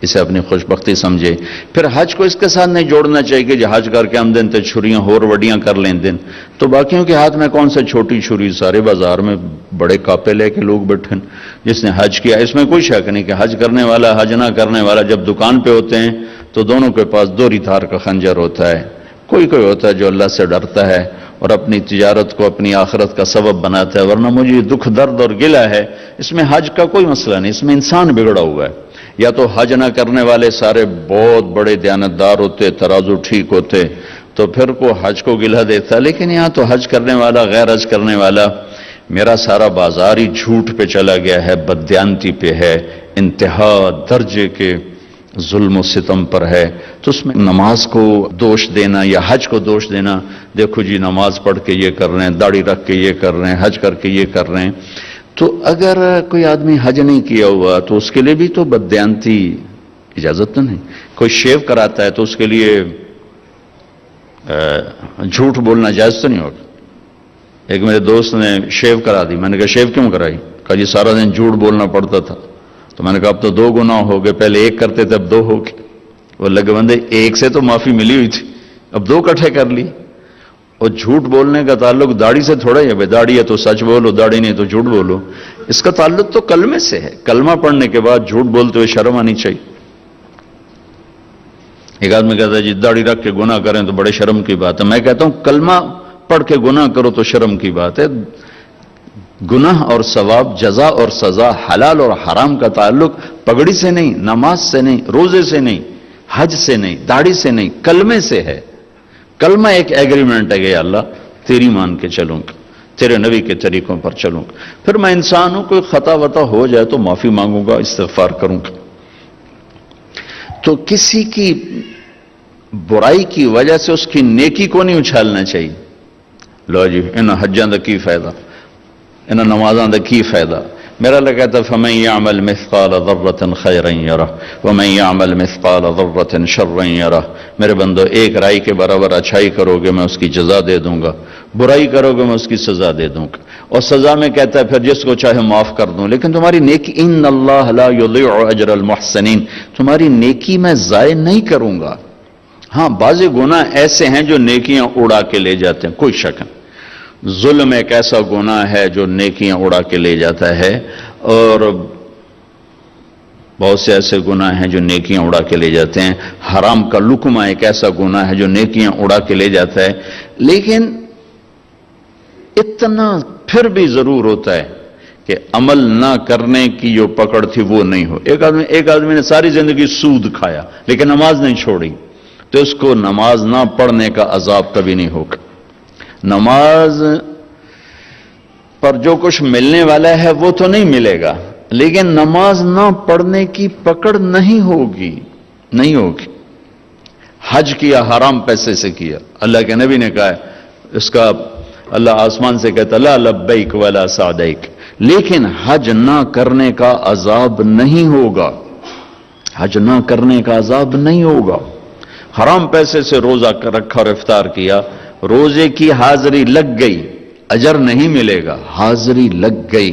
اسے اپنی خوش بختی سمجھے۔ پھر حج کو اس کے ساتھ نہیں جوڑنا چاہیے کہ جو حج کر کے ہم دن تے چھریاں ہور وڈیاں کر لیں دن، تو باقیوں کے ہاتھ میں کون سے چھوٹی چھری، سارے بازار میں بڑے کاپے لے کے لوگ بیٹھے، جس نے حج کیا اس میں کوئی شک نہیں کہ حج کرنے والا حج نہ کرنے والا جب دکان پہ ہوتے ہیں تو دونوں کے پاس دوری دھار کا خنجر ہوتا ہے۔ کوئی ہوتا ہے جو اللہ سے ڈرتا ہے اور اپنی تجارت کو اپنی آخرت کا سبب بناتا ہے، ورنہ مجھے یہ دکھ درد اور گلہ ہے، اس میں حج کا کوئی مسئلہ نہیں، اس میں انسان بگڑا ہوا ہے۔ یا تو حج نہ کرنے والے سارے بہت بڑے دیانتدار ہوتے، ترازو ٹھیک ہوتے تو پھر کو حج کو گلہ دیتا، لیکن یہاں تو حج کرنے والا غیر حج کرنے والا، میرا سارا بازار ہی جھوٹ پہ چلا گیا ہے، بددیانتی پہ ہے، انتہا درجے کے ظلم و ستم پر ہے، تو اس میں نماز کو دوش دینا یا حج کو دوش دینا، دیکھو جی نماز پڑھ کے یہ کر رہے ہیں، داڑھی رکھ کے یہ کر رہے ہیں، حج کر کے یہ کر رہے ہیں۔ تو اگر کوئی آدمی حج نہیں کیا ہوا تو اس کے لیے بھی تو بددیانتی اجازت تو نہیں۔ کوئی شیو کراتا ہے تو اس کے لیے جھوٹ بولنا جائز تو نہیں ہوگا۔ ایک میرے دوست نے شیو کرا دی، میں نے کہا شیو کیوں کرائی؟ کہا جی سارا دن جھوٹ بولنا پڑتا تھا۔ تو میں نے کہا اب تو 2 گناہ ہو گئے، پہلے 1 کرتے تھے اب 2 ہو گئے۔ وہ لگے بندے 1 سے تو معافی ملی ہوئی تھی، اب 2 اکٹھے کر لی۔ اور جھوٹ بولنے کا تعلق داڑھی سے تھوڑا ہی ہے، داڑھی ہے تو سچ بولو، داڑھی نہیں تو جھوٹ بولو، اس کا تعلق تو کلمے سے ہے۔ کلمہ پڑھنے کے بعد جھوٹ بولتے ہوئے شرم آنی چاہیے۔ ایک آدمی کہتا ہے جی داڑھی رکھ کے گناہ کریں تو بڑے شرم کی بات ہے، میں کہتا ہوں کلمہ پڑھ کے گناہ کرو تو شرم کی بات ہے۔ گناہ اور ثواب، جزا اور سزا، حلال اور حرام کا تعلق پگڑی سے نہیں، نماز سے نہیں، روزے سے نہیں، حج سے نہیں، داڑھی سے نہیں، کلمے سے ہے۔ کلمہ ایک ایگریمنٹ ہے کہ اللہ تیری مان کے چلوں گا، تیرے نبی کے طریقوں پر چلوں گا، پھر میں انسان ہوں، کوئی خطا وطا ہو جائے تو معافی مانگوں گا، استغفار کروں گا۔ تو کسی کی برائی کی وجہ سے اس کی نیکی کو نہیں اچھالنا چاہیے۔ لو جی ان حجاں دا کی فائدہ، ان نمازاں دا کی فائدہ؟ میرا لگتا ہے فَمَن يَعْمَلْ مِثْقَالَ ذَرَّةٍ خَيْرًا يَرَهُ وَمَن يَعْمَلْ مِثْقَالَ ذَرَّةٍ شَرًّا يَرَهُ۔ میرے بندو ایک رائی کے برابر اچھائی کرو گے میں اس کی جزا دے دوں گا، برائی کرو گے میں اس کی سزا دے دوں گا، اور سزا میں کہتا ہے پھر جس کو چاہے معاف کر دوں، لیکن تمہاری نیکی ان اللہ لا یضیع اجر المحسنین، تمہاری نیکی میں ضائع نہیں کروں گا۔ ہاں بعض گناہ ایسے ہیں جو نیکیاں اڑا کے لے جاتے ہیں، کوئی شک نہیں۔ ظلم ایک ایسا گناہ ہے جو نیکیاں اڑا کے لے جاتا ہے، اور بہت سے ایسے گناہ ہیں جو نیکیاں اڑا کے لے جاتے ہیں۔ حرام کا لقمہ ایک ایسا گناہ ہے جو نیکیاں اڑا کے لے جاتا ہے، لیکن اتنا پھر بھی ضرور ہوتا ہے کہ عمل نہ کرنے کی جو پکڑ تھی وہ نہیں ہو۔ ایک آدمی نے ساری زندگی سود کھایا لیکن نماز نہیں چھوڑی، تو اس کو نماز نہ پڑھنے کا عذاب کبھی نہیں ہوگا۔ نماز پر جو کچھ ملنے والا ہے وہ تو نہیں ملے گا، لیکن نماز نہ پڑھنے کی پکڑ نہیں ہوگی، نہیں ہوگی۔ حج کیا حرام پیسے سے کیا، اللہ کے نبی نے کہا ہے اس کا اللہ آسمان سے کہتا لا لبیک ولا سعدیک، لیکن حج نہ کرنے کا عذاب نہیں ہوگا، حج نہ کرنے کا عذاب نہیں ہوگا۔ حرام پیسے سے روزہ رکھا اور افطار کیا، روزے کی حاضری لگ گئی، اجر نہیں ملے گا، حاضری لگ گئی،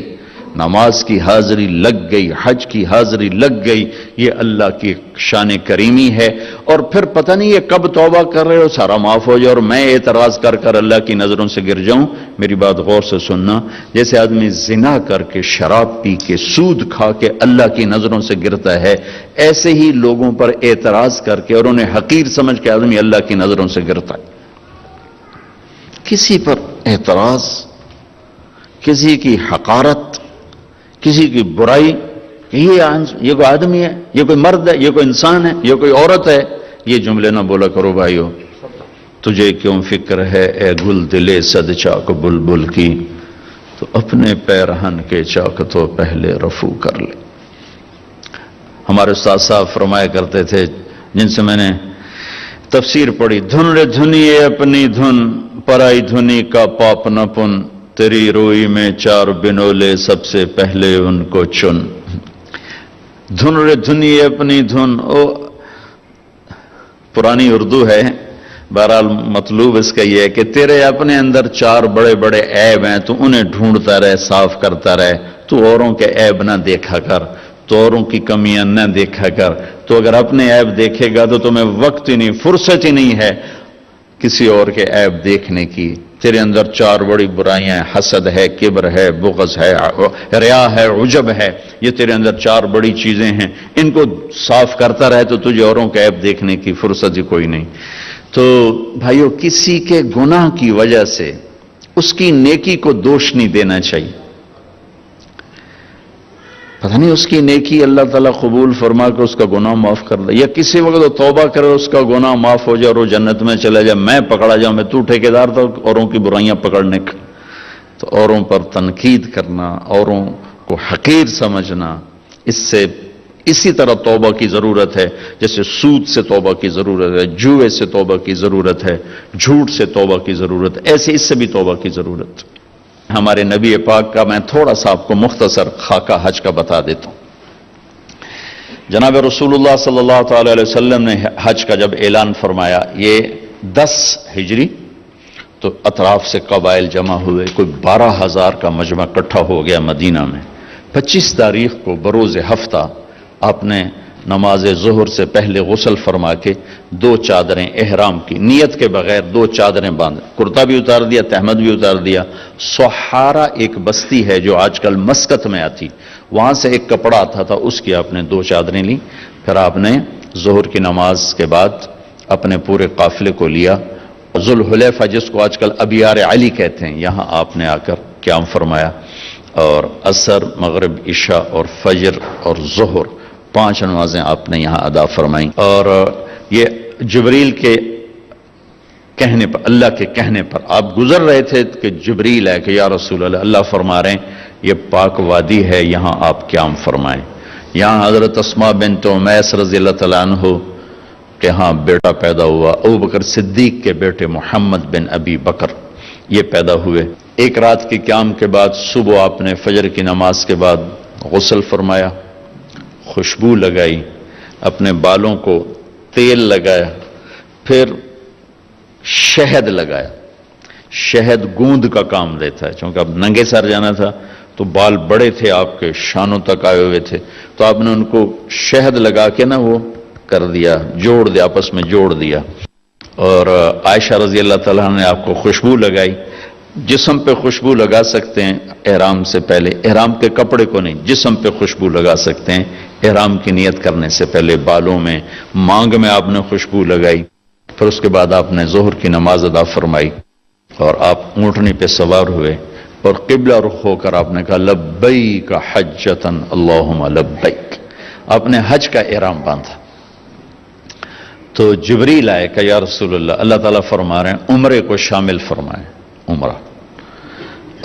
نماز کی حاضری لگ گئی، حج کی حاضری لگ گئی، یہ اللہ کی شان کریمی ہے۔ اور پھر پتہ نہیں یہ کب توبہ کر رہے ہو، سارا معاف ہو جائے اور میں اعتراض کر کر اللہ کی نظروں سے گر جاؤں۔ میری بات غور سے سننا، جیسے آدمی زنا کر کے، شراب پی کے، سود کھا کے اللہ کی نظروں سے گرتا ہے، ایسے ہی لوگوں پر اعتراض کر کے اور انہیں حقیر سمجھ کے آدمی اللہ کی نظروں سے گرتا ہے۔ کسی پر اعتراض، کسی کی حقارت، کسی کی برائی، یہ کوئی آدمی ہے، یہ کوئی مرد ہے، یہ کوئی انسان ہے، یہ کوئی عورت ہے، یہ جملے نہ بولا کرو بھائیو۔ تجھے کیوں فکر ہے اے گل دلے صد چاک بلبل کی، تو اپنے پیرہن کے چاک تو پہلے رفو کر لے۔ ہمارے استاد صاحب فرمایا کرتے تھے، جن سے میں نے تفسیر پڑھی، دھن رے دھنیے اپنی دھن، پرائی دھنی کا پاپ نہ پن، تیری روئی میں چار بنولے سب سے پہلے ان کو چن۔ دھن رے دھنیے اپنی دھن، او پرانی اردو ہے، بہرحال مطلوب اس کا یہ ہے کہ تیرے اپنے اندر چار بڑے بڑے عیب ہیں، تو انہیں ڈھونڈتا رہے، صاف کرتا رہے، تو اوروں کے عیب نہ دیکھا کر، تو اوروں کی کمیاں نہ دیکھا کر۔ تو اگر اپنے عیب دیکھے گا تو تمہیں وقت ہی نہیں، فرصت ہی نہیں ہے کسی اور کے عیب دیکھنے کی۔ تیرے اندر چار بڑی برائیاں ہیں، حسد ہے، کبر ہے، بغض ہے، ریا ہے، عجب ہے، یہ تیرے اندر چار بڑی چیزیں ہیں، ان کو صاف کرتا رہے تو تجھے اوروں کے عیب دیکھنے کی فرصت ہی کوئی نہیں۔ تو بھائیو، کسی کے گناہ کی وجہ سے اس کی نیکی کو دوش نہیں دینا چاہیے۔ پتہ نہیں اس کی نیکی اللہ تعالیٰ قبول فرما کے اس کا گناہ معاف کر دے، یا کسی وقت وہ توبہ کرے اس کا گناہ معاف ہو جائے اور وہ جنت میں چلے جائے، میں پکڑا جاؤں، میں تو ٹھیکیدار تھا اوروں کی برائیاں پکڑنے کا۔ تو اوروں پر تنقید کرنا، اوروں کو حقیر سمجھنا، اسی طرح توبہ کی ضرورت ہے، جیسے سود سے توبہ کی ضرورت ہے، جوئے سے توبہ کی ضرورت ہے، جھوٹ سے توبہ کی ضرورت ہے، ایسے اس سے بھی توبہ کی ضرورت ہے۔ ہمارے نبی پاک کا میں تھوڑا سا آپ کو مختصر خاکہ حج کا بتا دیتا ہوں۔ جناب رسول اللہ صلی اللہ تعالی علیہ وسلم نے حج کا جب اعلان فرمایا، یہ 10 ہجری، تو اطراف سے قبائل جمع ہوئے، کوئی 12,000 کا مجمع اکٹھا ہو گیا مدینہ میں۔ 25 تاریخ کو بروز ہفتہ آپ نے نماز ظہر سے پہلے غسل فرما کے 2 چادریں احرام کی، نیت کے بغیر 2 چادریں باندھ، کرتا بھی اتار دیا، تہمد بھی اتار دیا۔ سحارا ایک بستی ہے جو آج کل مسقط میں آتی، وہاں سے ایک کپڑا آتا تھا، اس کی آپ نے 2 چادریں لی۔ پھر آپ نے ظہر کی نماز کے بعد اپنے پورے قافلے کو لیا، ذوالحلیفہ جس کو آج کل ابیار علی کہتے ہیں، یہاں آپ نے آ کر قیام فرمایا، اور عصر، مغرب، عشاء اور فجر اور ظہر 5 نمازیں آپ نے یہاں ادا فرمائیں۔ اور یہ جبریل کے کہنے پر، اللہ کے کہنے پر آپ گزر رہے تھے کہ جبریل ہے کہ یا رسول اللہ، اللہ فرما رہے ہیں یہ پاک وادی ہے، یہاں آپ قیام فرمائیں۔ یہاں حضرت اسماء بنت امیس رضی اللہ تعالیٰ عنہ کہ ہاں بیٹا پیدا ہوا، ابو بکر صدیق کے بیٹے محمد بن ابی بکر یہ پیدا ہوئے۔ ایک رات کے قیام کے بعد صبح آپ نے فجر کی نماز کے بعد غسل فرمایا، خوشبو لگائی، اپنے بالوں کو تیل لگایا، پھر شہد لگایا۔ شہد گوند کا کام دیتا ہے، چونکہ اب ننگے سر جانا تھا تو بال بڑے تھے آپ کے، شانوں تک آئے ہوئے تھے، تو آپ نے ان کو شہد لگا کے نا وہ کر دیا، جوڑ دیا، آپس میں جوڑ دیا۔ اور عائشہ رضی اللہ تعالیٰ نے آپ کو خوشبو لگائی۔ جسم پہ خوشبو لگا سکتے ہیں احرام سے پہلے، احرام کے کپڑے کو نہیں، جسم پہ خوشبو لگا سکتے ہیں احرام کی نیت کرنے سے پہلے، بالوں میں، مانگ میں آپ نے خوشبو لگائی۔ پھر اس کے بعد آپ نے ظہر کی نماز ادا فرمائی اور آپ اونٹنی پہ سوار ہوئے اور قبلہ رخ ہو کر آپ نے کہا لبیک حجتن اللہم لبیک، آپ نے حج کا احرام باندھا۔ تو جبریل آئے کہ یا رسول اللہ، اللہ تعالیٰ فرما رہے ہیں عمرے کو شامل فرمائیں، عمرہ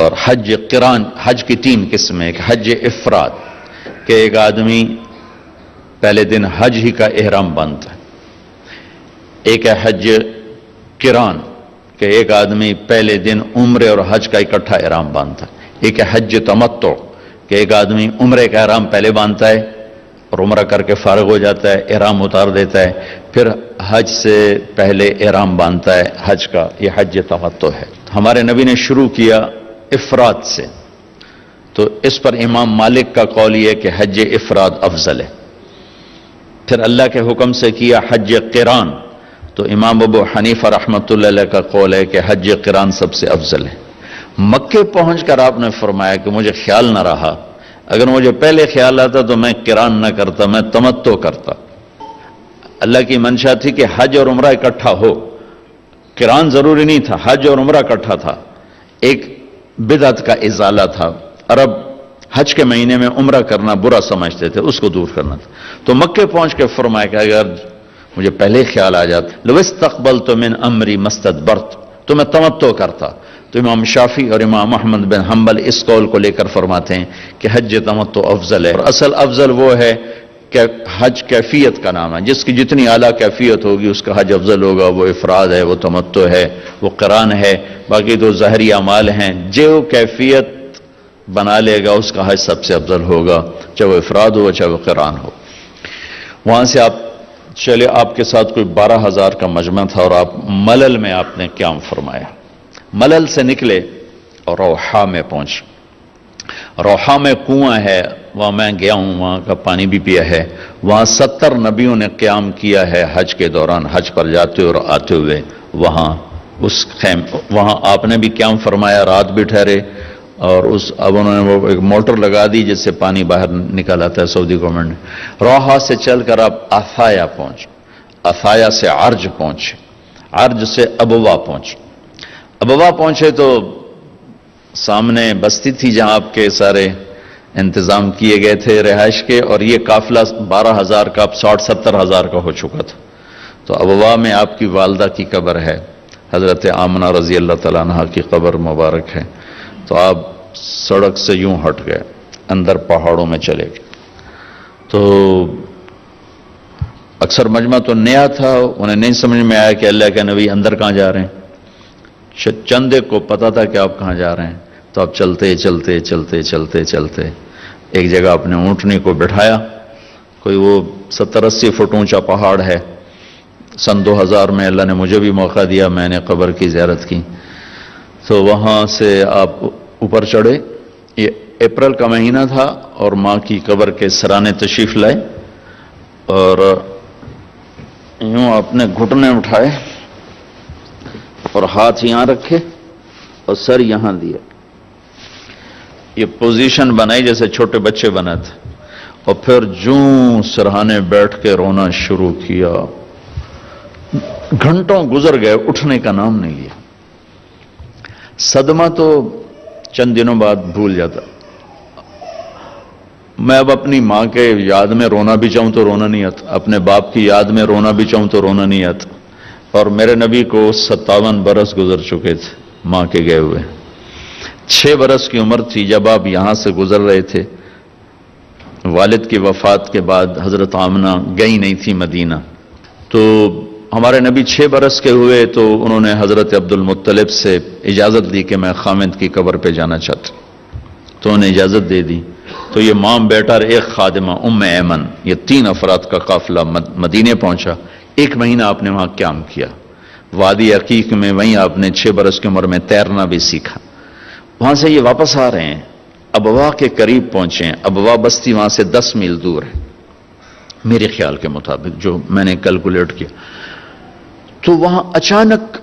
اور حج قران۔ حج کی 3 قسمیں، ایک حج افراد کہ ایک آدمی پہلے دن حج ہی کا احرام باندھتا ہے، ایک ہے حج قران کہ ایک آدمی پہلے دن عمرے اور حج کا اکٹھا احرام باندھتا ہے، ایک ہے حج تمتع کہ ایک آدمی عمرے کا احرام پہلے باندھتا ہے اور عمرہ کر کے فارغ ہو جاتا ہے، احرام اتار دیتا ہے، پھر حج سے پہلے احرام باندھتا ہے حج کا، یہ حج تمتع ہے۔ ہمارے نبی نے شروع کیا افراد سے، تو اس پر امام مالک کا قول یہ ہے کہ حج افراد افضل ہے. پھر اللہ کے حکم سے کیا حج قران، تو امام ابو حنیفہ رحمۃ اللہ علیہ کا قول ہے کہ حج قران سب سے افضل ہے. مکے پہنچ کر آپ نے فرمایا کہ مجھے خیال نہ رہا، اگر مجھے پہلے خیال آتا تو میں قران نہ کرتا، میں تمتع کرتا. اللہ کی منشا تھی کہ حج اور عمرہ اکٹھا ہو، قران ضروری نہیں تھا، حج اور عمرہ اکٹھا تھا. ایک بدعت کا ازالہ تھا، عرب حج کے مہینے میں عمرہ کرنا برا سمجھتے تھے، اس کو دور کرنا تھا. تو مکے پہنچ کے فرمایا کہ اگر مجھے پہلے خیال آ جاتا لو استقبلت من امری مستدبرت، تو میں تمتع کرتا. تو امام شافعی اور امام احمد بن حنبل اس قول کو لے کر فرماتے ہیں کہ حج تمتع افضل ہے. اور اصل افضل وہ ہے کہ حج کیفیت کا نام ہے، جس کی جتنی اعلیٰ کیفیت ہوگی اس کا حج افضل ہوگا. وہ افراد ہے، وہ تمتع ہے، وہ قران ہے. باقی تو ظاہری اعمال ہیں، جو کیفیت بنا لے گا اس کا حج سب سے افضل ہوگا، چاہے وہ افراد ہو چاہے وہ قران ہو. وہاں سے آپ چلے، آپ کے ساتھ کوئی 12,000 کا مجمع تھا، اور آپ ملل میں آپ نے قیام فرمایا. ملل سے نکلے اور روحا میں پہنچے. روحا میں کنواں ہے، وہاں میں گیا ہوں، وہاں کا پانی بھی پیا ہے. وہاں 70 نبیوں نے قیام کیا ہے حج کے دوران، حج پر جاتے اور آتے ہوئے. وہاں آپ نے بھی قیام فرمایا، رات بھی ٹھہرے. اور اب انہوں نے وہ ایک موٹر لگا دی جس سے پانی باہر نکل آتا ہے سعودی گورنمنٹ نے. روحا سے چل کر آپ افایا پہنچے، افایا سے عرج پہنچے، عرج سے ابوا پہنچے. ابوا پہنچے تو سامنے بستی تھی جہاں آپ کے سارے انتظام کیے گئے تھے رہائش کے، اور یہ قافلہ 12,000 کا اب 60-70,000 کا ہو چکا تھا. تو ابوا میں آپ کی والدہ کی قبر ہے، حضرت آمنہ رضی اللہ تعالیٰ عنہ کی قبر مبارک ہے. تو آپ سڑک سے یوں ہٹ گئے، اندر پہاڑوں میں چلے گئے. تو اکثر مجمع تو نیا تھا، انہیں نہیں سمجھ میں آیا کہ اللہ کے نبی اندر کہاں جا رہے ہیں. چندے کو پتا تھا کہ آپ کہاں جا رہے ہیں. تو آپ چلتے چلتے چلتے چلتے چلتے ایک جگہ اپنے اونٹنی کو بٹھایا. کوئی وہ 70-80 فٹ اونچا پہاڑ ہے. سن 2000 میں اللہ نے مجھے بھی موقع دیا، میں نے قبر کی زیارت کی. تو وہاں سے آپ اوپر چڑھے. یہ اپریل کا مہینہ تھا اور ماں کی قبر کے سرانے تشریف لائے، اور یوں اپنے گھٹنے اٹھائے اور ہاتھ یہاں رکھے اور سر یہاں دیا. یہ پوزیشن بنائی جیسے چھوٹے بچے بنا تھے، اور پھر جوں سرہانے بیٹھ کے رونا شروع کیا. گھنٹوں گزر گئے، اٹھنے کا نام نہیں لیا. صدمہ تو چند دنوں بعد بھول جاتا. میں اب اپنی ماں کے یاد میں رونا بھی چاہوں تو رونا نہیں آتا، اپنے باپ کی یاد میں رونا بھی چاہوں تو رونا نہیں آتا. اور میرے نبی کو 57 برس گزر چکے تھے ماں کے گئے ہوئے. 6 برس کی عمر تھی جب آپ یہاں سے گزر رہے تھے. والد کی وفات کے بعد حضرت آمنہ گئی نہیں تھی مدینہ. تو ہمارے نبی 6 برس کے ہوئے تو انہوں نے حضرت عبد المطلب سے اجازت لی کہ میں خامد کی قبر پہ جانا چاہتا. تو انہیں اجازت دے دی. تو یہ ماں بیٹا اور ایک خادمہ ام ایمن، یہ 3 افراد کا قافلہ مدینے پہنچا. 1 مہینہ آپ نے وہاں قیام کیا. وادی عقیق میں وہیں آپ نے 6 برس کی عمر میں تیرنا بھی سیکھا. وہاں سے یہ واپس آ رہے ہیں، ابوا کے قریب پہنچے ہیں. ابوا بستی وہاں سے 10 میل دور ہے میرے خیال کے مطابق، جو میں نے کیلکولیٹ کیا. تو وہاں اچانک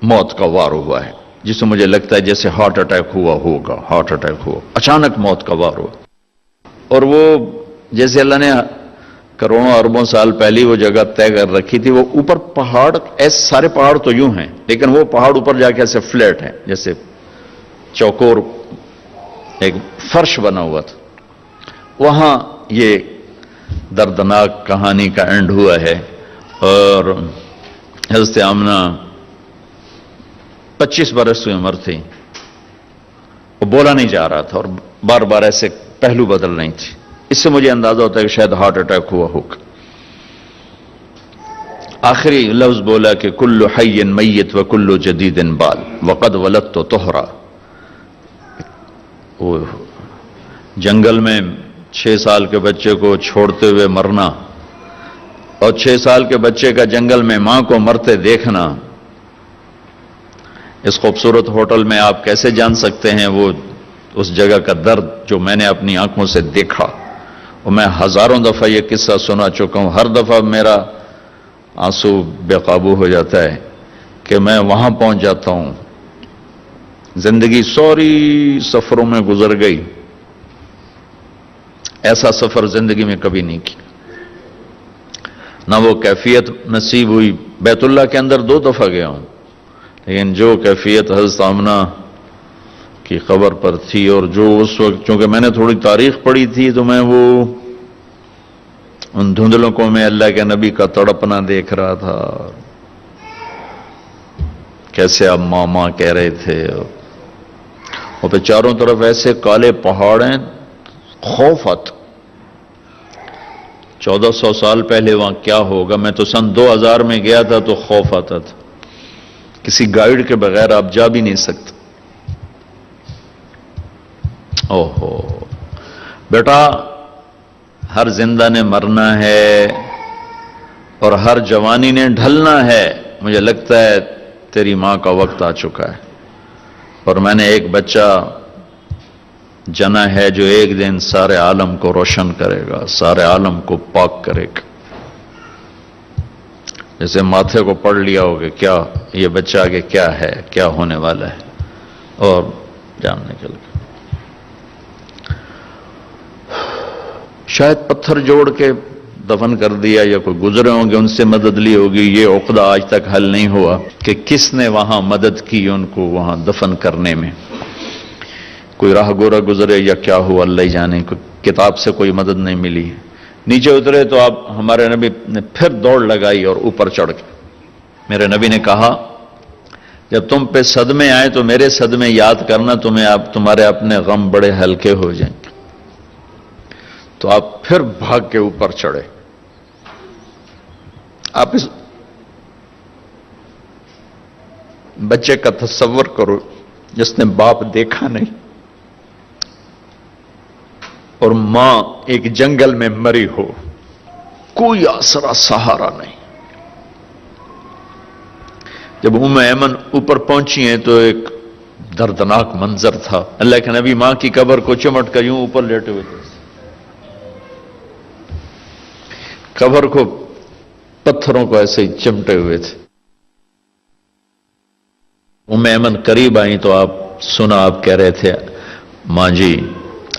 موت کا وار ہوا ہے، جسے مجھے لگتا ہے جیسے ہارٹ اٹیک ہوا ہوگا. ہارٹ اٹیک ہوا، اچانک موت کا وار ہوا. اور وہ جیسے اللہ نے کروڑوں اربوں سال پہلی وہ جگہ طے کر رکھی تھی، وہ اوپر پہاڑ، ایسے سارے پہاڑ تو یوں ہیں لیکن وہ پہاڑ اوپر جا کے ایسے فلیٹ ہیں، جیسے چوکور ایک فرش بنا ہوا تھا. وہاں یہ دردناک کہانی کا اینڈ ہوا ہے. اور حضرت آمنہ 25 برس کی عمر تھی. وہ بولا نہیں جا رہا تھا اور بار بار ایسے پہلو بدل رہی تھی. اس سے مجھے اندازہ ہوتا ہے کہ شاید ہارٹ اٹیک ہوا ہوگا. آخری لفظ بولا کہ کل حی میت و کل جدید بال وقد ولدت طہرا. وہ جنگل میں 6 سال کے بچے کو چھوڑتے ہوئے مرنا اور 6 سال کے بچے کا جنگل میں ماں کو مرتے دیکھنا، اس خوبصورت ہوٹل میں آپ کیسے جان سکتے ہیں وہ اس جگہ کا درد جو میں نے اپنی آنکھوں سے دیکھا؟ اور میں ہزاروں دفعہ یہ قصہ سنا چکا ہوں، ہر دفعہ میرا آنسو بے قابو ہو جاتا ہے کہ میں وہاں پہنچ جاتا ہوں۔ زندگی سوری سفروں میں گزر گئی، ایسا سفر زندگی میں کبھی نہیں کیا، نہ وہ کیفیت نصیب ہوئی۔ بیت اللہ کے اندر 2 دفعہ گیا ہوں، لیکن جو کیفیت حضرت آمنہ کی قبر پر تھی، اور جو اس وقت چونکہ میں نے تھوڑی تاریخ پڑھی تھی تو میں وہ ان دھندلوں میں اللہ کے نبی کا تڑپنا دیکھ رہا تھا، کیسے اب ماما کہہ رہے تھے، اور پھر چاروں طرف ایسے کالے پہاڑ ہیں، خوف آتا۔ 1400 سال پہلے وہاں کیا ہوگا؟ میں تو سن 2000 میں گیا تھا تو خوف آتا تھا، کسی گائیڈ کے بغیر آپ جا بھی نہیں سکتے۔ اوہو بیٹا، ہر زندہ نے مرنا ہے اور ہر جوانی نے ڈھلنا ہے۔ مجھے لگتا ہے تیری ماں کا وقت آ چکا ہے، اور میں نے ایک بچہ جنا ہے جو ایک دن سارے عالم کو روشن کرے گا، سارے عالم کو پاک کرے گا۔ جیسے ماتھے کو پڑھ لیا ہوگا کیا یہ بچہ آگے کیا ہے، کیا ہونے والا ہے، اور جاننے کے لیے شاید پتھر جوڑ کے دفن کر دیا، یا کوئی گزرے ہوں گے ان سے مدد لی ہوگی۔ یہ عقدہ آج تک حل نہیں ہوا کہ کس نے وہاں مدد کی ان کو وہاں دفن کرنے میں، کوئی راہ گورا گزرے یا کیا ہوا اللہ ہی جانے۔ کتاب سے کوئی مدد نہیں ملی۔ نیچے اترے تو آپ ہمارے نبی نے پھر دوڑ لگائی اور اوپر چڑھ گئے۔ میرے نبی نے کہا جب تم پہ صدمے آئے تو میرے صدمے یاد کرنا، تمہارے اپنے غم بڑے ہلکے ہو جائیں گے۔ تو آپ پھر بھاگ کے اوپر چڑھے۔ آپ اس بچے کا تصور کرو جس نے باپ دیکھا نہیں، اور ماں ایک جنگل میں مری ہو، کوئی آسرا سہارا نہیں۔ جب ام ایمن اوپر پہنچی ہیں تو ایک دردناک منظر تھا۔ اللہ کے نبی ماں کی قبر کو چمٹ کر یوں اوپر لیٹے ہوئے تھے، قبر کو پتھروں کو ایسے ہی چمٹے ہوئے تھے۔ ام ایمن قریب آئیں تو آپ کہہ رہے تھے ماں جی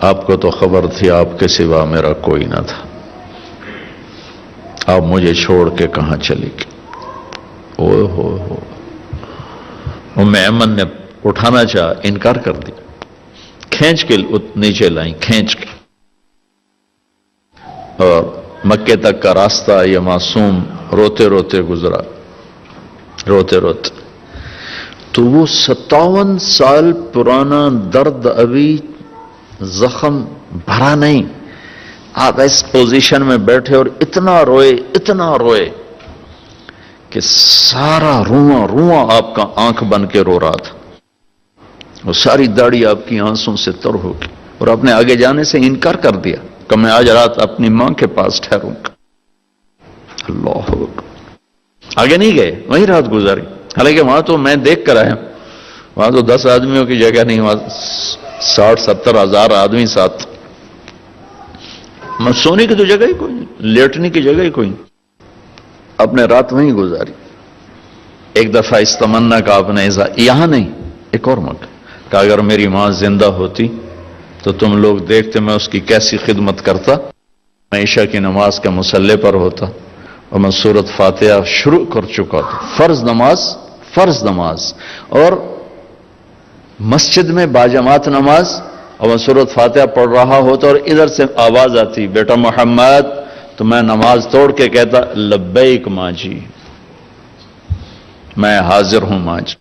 آپ کو تو خبر تھی آپ کے سوا میرا کوئی نہ تھا، آپ مجھے چھوڑ کے کہاں چلی گئی۔ اوہ ہو ام ایمن نے اٹھانا چاہا، انکار کر دیا، کھینچ کے نیچے لائیں، کھینچ کے۔ اور مکے تک کا راستہ یہ معصوم روتے روتے گزرا، روتے روتے۔ تو وہ 57 سال پرانا درد ابھی زخم بھرا نہیں۔ آپ اس پوزیشن میں بیٹھے اور اتنا روئے کہ سارا رواں آپ کا آنکھ بن کے رو رہا تھا، اور ساری داڑھی آپ کی آنسوں سے تر ہو گئی، اور اپنے آگے جانے سے انکار کر دیا کہ میں آج رات اپنی ماں کے پاس ٹھہروں گا۔ اللہ اکبر، آگے نہیں گئے، وہیں رات گزاری۔ حالانکہ وہاں تو میں دیکھ کر آیا، وہاں تو 10 آدمیوں کی جگہ نہیں، وہاں 60-70 ہزار آدمی ساتھ، سونے کی تو جگہ ہی کوئی نہیں، لیٹنے کی جگہ ہی کوئی نہیں۔ اپنے رات وہیں گزاری۔ ایک دفعہ اس تمنا کا آپ نے یہاں نہیں، ایک اور موقع کہ اگر میری ماں زندہ ہوتی تو تم لوگ دیکھتے میں اس کی کیسی خدمت کرتا۔ میں عشاء کی نماز کے مصلی پر ہوتا اور میں سورۃ فاتحہ شروع کر چکا تھا، فرض نماز، اور مسجد میں باجماعت نماز، اور میں سورۃ فاتحہ پڑھ رہا ہوتا اور ادھر سے آواز آتی بیٹا محمد، تو میں نماز توڑ کے کہتا لبیک ماں جی، میں حاضر ہوں ماں جی۔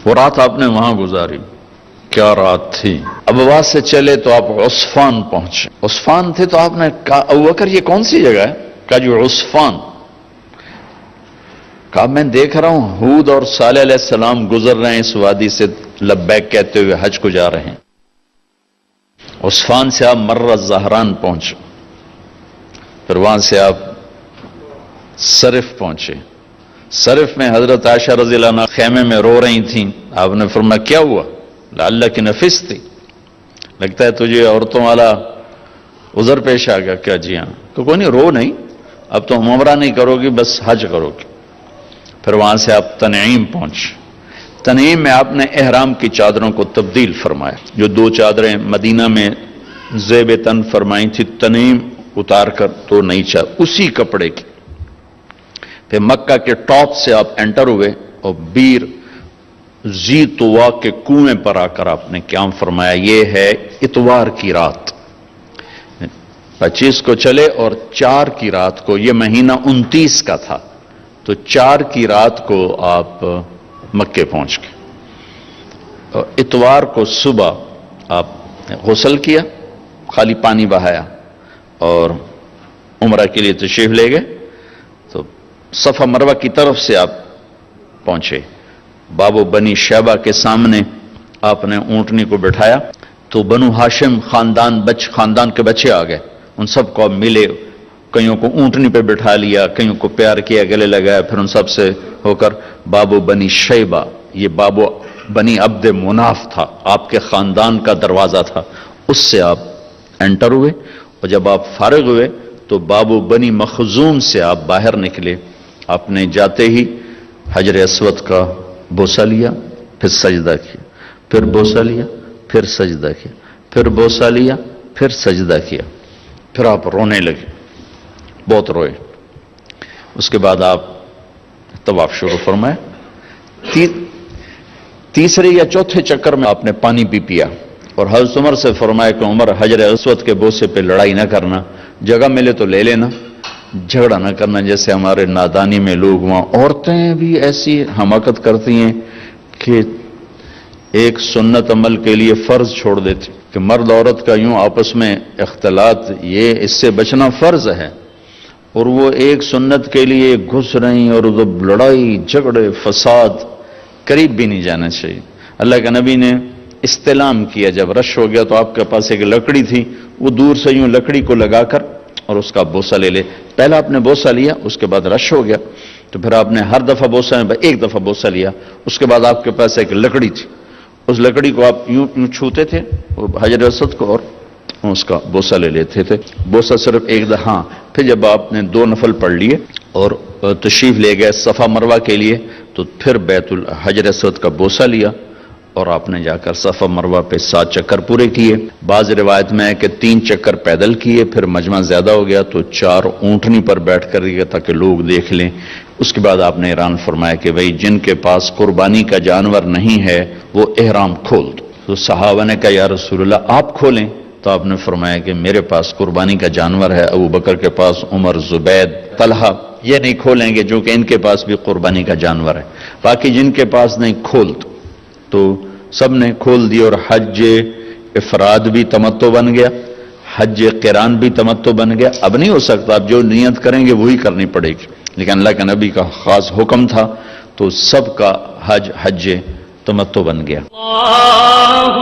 وہ رات آپ نے وہاں گزاری، کیا رات تھی۔ اب وہاں سے چلے تو آپ عصفان پہنچے۔ عصفان تھے تو آپ نے کہا ابوبکر یہ کون سی جگہ ہے؟ کہا جو عصفان۔ کہا میں دیکھ رہا ہوں ہود اور صالح علیہ السلام گزر رہے ہیں اس وادی سے، لبیک کہتے ہوئے حج کو جا رہے ہیں۔ عصفان سے آپ مرہ زہران پہنچے، پھر وہاں سے آپ صرف پہنچے۔ صرف میں حضرت عائشہ رضی اللہ عنہ خیمے میں رو رہی تھیں. آپ نے فرمایا کیا ہوا؟ لعلہ کی نفس تھی، لگتا ہے تجھے عورتوں والا عذر پیش آ گیا. کیا؟ جی ہاں. تو کوئی نہیں، رو نہیں، اب تو عمرہ نہیں کرو گی، بس حج کرو گی. پھر وہاں سے آپ تنعیم پہنچ. تنعیم میں آپ نے احرام کی چادروں کو تبدیل فرمایا. جو 2 چادریں مدینہ میں زیب تن فرمائی تھی، تنعیم اتار کر تو نئی چادر اسی کپڑے کی. پھر مکہ کے ٹاپ سے آپ انٹر ہوئے اور بیر زی طوا کے کنویں پر آ کر آپ نے قیام فرمایا. یہ ہے اتوار کی رات، 25 کو چلے اور 4 کی رات کو، یہ مہینہ 29 کا تھا، تو 4 کی رات کو آپ مکے پہنچ گئے. اور اتوار کو صبح آپ نے غسل کیا، خالی پانی بہایا اور عمرہ کے لیے تشریف لے گئے. تو صفا مروہ کی طرف سے آپ پہنچے. باب و بنی شیبہ کے سامنے آپ نے اونٹنی کو بٹھایا تو بنو ہاشم خاندان کے بچے آ گئے. ان سب کو آپ ملے، کئیوں کو اونٹنی پہ بٹھا لیا، کئیوں کو پیار کیا، گلے لگایا. پھر ان سب سے ہو کر باب و بنی شیبہ، یہ باب و بنی عبد مناف تھا، آپ کے خاندان کا دروازہ تھا، اس سے آپ انٹر ہوئے. اور جب آپ فارغ ہوئے تو باب و بنی مخزوم سے آپ باہر نکلے. آپ نے جاتے ہی حجر اسود کا بوسہ لیا، پھر سجدہ کیا، پھر بوسہ لیا، پھر سجدہ کیا، پھر بوسہ لیا، پھر سجدہ کیا. پھر آپ رونے لگے، بہت روئے. اس کے بعد آپ طواف شروع فرمائے. تیسرے یا چوتھے چکر میں آپ نے پانی بھی پیا اور حضرت عمر سے فرمایا کہ عمر، حجر اسود کے بوسے پہ لڑائی نہ کرنا، جگہ ملے تو لے لینا، جھگڑا نہ کرنا. جیسے ہمارے نادانی میں لوگ وہاں عورتیں بھی ایسی حماقت کرتی ہیں کہ ایک سنت عمل کے لیے فرض چھوڑ دیتی کہ مرد عورت کا یوں آپس میں اختلاط، یہ اس سے بچنا فرض ہے، اور وہ ایک سنت کے لیے گھس رہی اور لڑائی جھگڑے فساد، قریب بھی نہیں جانا چاہیے. اللہ کے نبی نے استلام کیا، جب رش ہو گیا تو آپ کے پاس ایک لکڑی تھی، وہ دور سے یوں لکڑی کو لگا کر اور اس کا بوسہ لے لے. پہلا آپ نے بوسہ لیا، اس کے بعد رش ہو گیا تو پھر آپ نے ہر دفعہ بوسہ میں ایک دفعہ بوسہ لیا. اس کے بعد آپ کے پاس ایک لکڑی تھی، اس لکڑی کو آپ یوں چھوتے تھے حجر اسود کو اور اس کا بوسہ لے لیتے تھے. بوسہ صرف ایک دفعہ. پھر جب آپ نے 2 نفل پڑھ لیے اور تشریف لے گئے صفا مروہ کے لیے تو پھر بیت الحجر اسود کا بوسہ لیا اور آپ نے جا کر صفا مروہ پہ 7 چکر پورے کیے. بعض روایت میں ہے کہ 3 چکر پیدل کیے، پھر مجمع زیادہ ہو گیا تو 4 اونٹنی پر بیٹھ کر گئے تاکہ لوگ دیکھ لیں. اس کے بعد آپ نے اعلان فرمایا کہ بھئی جن کے پاس قربانی کا جانور نہیں ہے وہ احرام کھول دو. تو صحابہ نے کہا یا رسول اللہ آپ کھولیں. تو آپ نے فرمایا کہ میرے پاس قربانی کا جانور ہے، ابو بکر کے پاس، عمر، زبید، طلحہ یہ نہیں کھولیں گے جو کہ ان کے پاس بھی قربانی کا جانور ہے، باقی جن کے پاس نہیں کھول دو. تو سب نے کھول دی اور حج افراد بھی تمتع بن گیا، حج قران بھی تمتع بن گیا. اب نہیں ہو سکتا، اب جو نیت کریں گے وہی کرنی پڑے گی، لیکن اللہ کے نبی کا خاص حکم تھا تو سب کا حج تمتع بن گیا. اللہ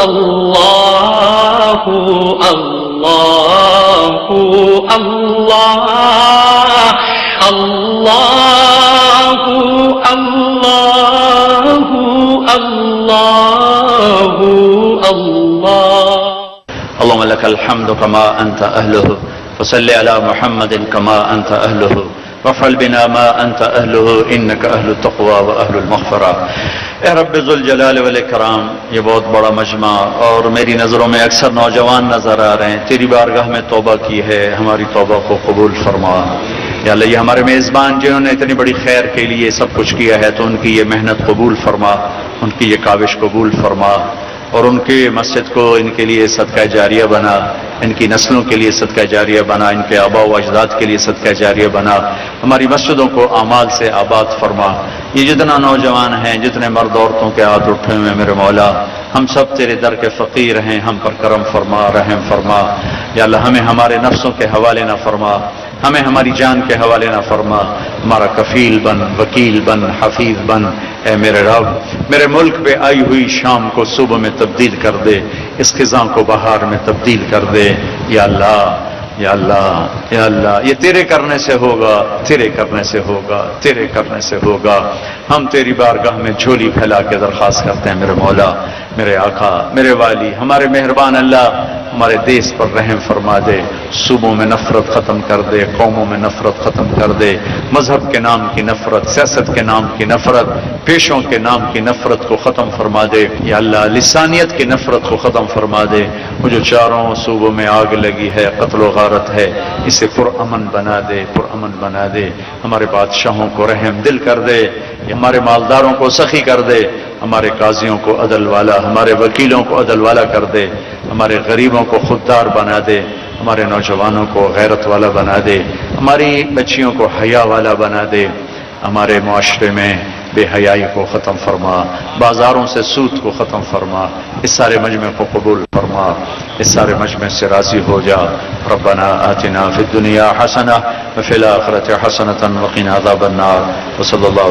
اللہ اللہ اللہ اللہ اللہ اللہ. اللهم لك الحمد كما أنت أهله فصل على محمد كما أنت أهله وافعل بنا ما أنت أهله إنك أهل التقوى وأهل المغفرة. اے رب ذوالجلال والاکرام، یہ بہت بڑا مجمع اور میری نظروں میں اکثر نوجوان نظر آ رہے ہیں. تیری بارگاہ میں توبہ کی ہے، ہماری توبہ کو قبول فرما. یا اللہ یہ ہمارے میزبان جنہوں نے اتنی بڑی خیر کے لیے سب کچھ کیا ہے تو ان کی یہ محنت قبول فرما، ان کی یہ کاوش قبول فرما اور ان کی مسجد کو ان کے لیے صدقہ جاریہ بنا، ان کی نسلوں کے لیے صدقہ جاریہ بنا، ان کے آباء و اجداد کے لیے صدقہ جاریہ بنا. ہماری مسجدوں کو اعمال سے آباد فرما. یہ جتنا نوجوان ہیں، جتنے مرد عورتوں کے ہاتھ اٹھے ہوئے میرے مولا، ہم سب تیرے در کے فقیر ہیں، ہم پر کرم فرما، رحم فرما. یا اللہ ہمیں ہمارے نفسوں کے حوالے نہ فرما، ہمیں ہماری جان کے حوالے نہ فرما. ہمارا کفیل بن، وکیل بن، حفیظ بن. اے میرے رب، میرے ملک پہ آئی ہوئی شام کو صبح میں تبدیل کر دے، اس خزاں کو بہار میں تبدیل کر دے. یا اللہ یا اللہ یہ تیرے کرنے سے ہوگا، تیرے کرنے سے ہوگا، تیرے کرنے سے ہوگا۔ ہم تیری بارگاہ میں جھولی پھیلا کے درخواست کرتے ہیں، میرے مولا، میرے آقا، میرے والی، ہمارے مہربان اللہ، ہمارے دیس پر رحم فرما دے، صوبوں میں نفرت ختم کر دے، قوموں میں نفرت ختم کر دے، مذہب کے نام کی نفرت، سیاست کے نام کی نفرت، پیشوں کے نام کی نفرت کو ختم فرما دے یا اللہ، لسانیت کی نفرت کو ختم فرما دے۔ وہ جو چاروں صوبوں میں آگ لگی ہے، قتل و غارت ہے، اسے پرامن بنا دے، پرامن بنا دے۔ ہمارے بادشاہوں کو رحم دل کر دے، ہمارے مالداروں کو سخی کر دے، ہمارے قاضیوں کو عدل والا، ہمارے وکیلوں کو عدل والا کر دے، ہمارے غریبوں کو خوددار بنا دے، ہمارے نوجوانوں کو غیرت والا بنا دے، ہماری بچیوں کو حیا والا بنا دے، ہمارے معاشرے میں بے حیائی کو ختم فرما، بازاروں سے سود کو ختم فرما، اس سارے مجمع کو قبول فرما، اس سارے مجمع سے راضی ہو جا۔ ربنا آتنا فی الدنیا حسنہ وفی الآخرۃ حسنۃ وقنا عذاب النار، وصلی اللہ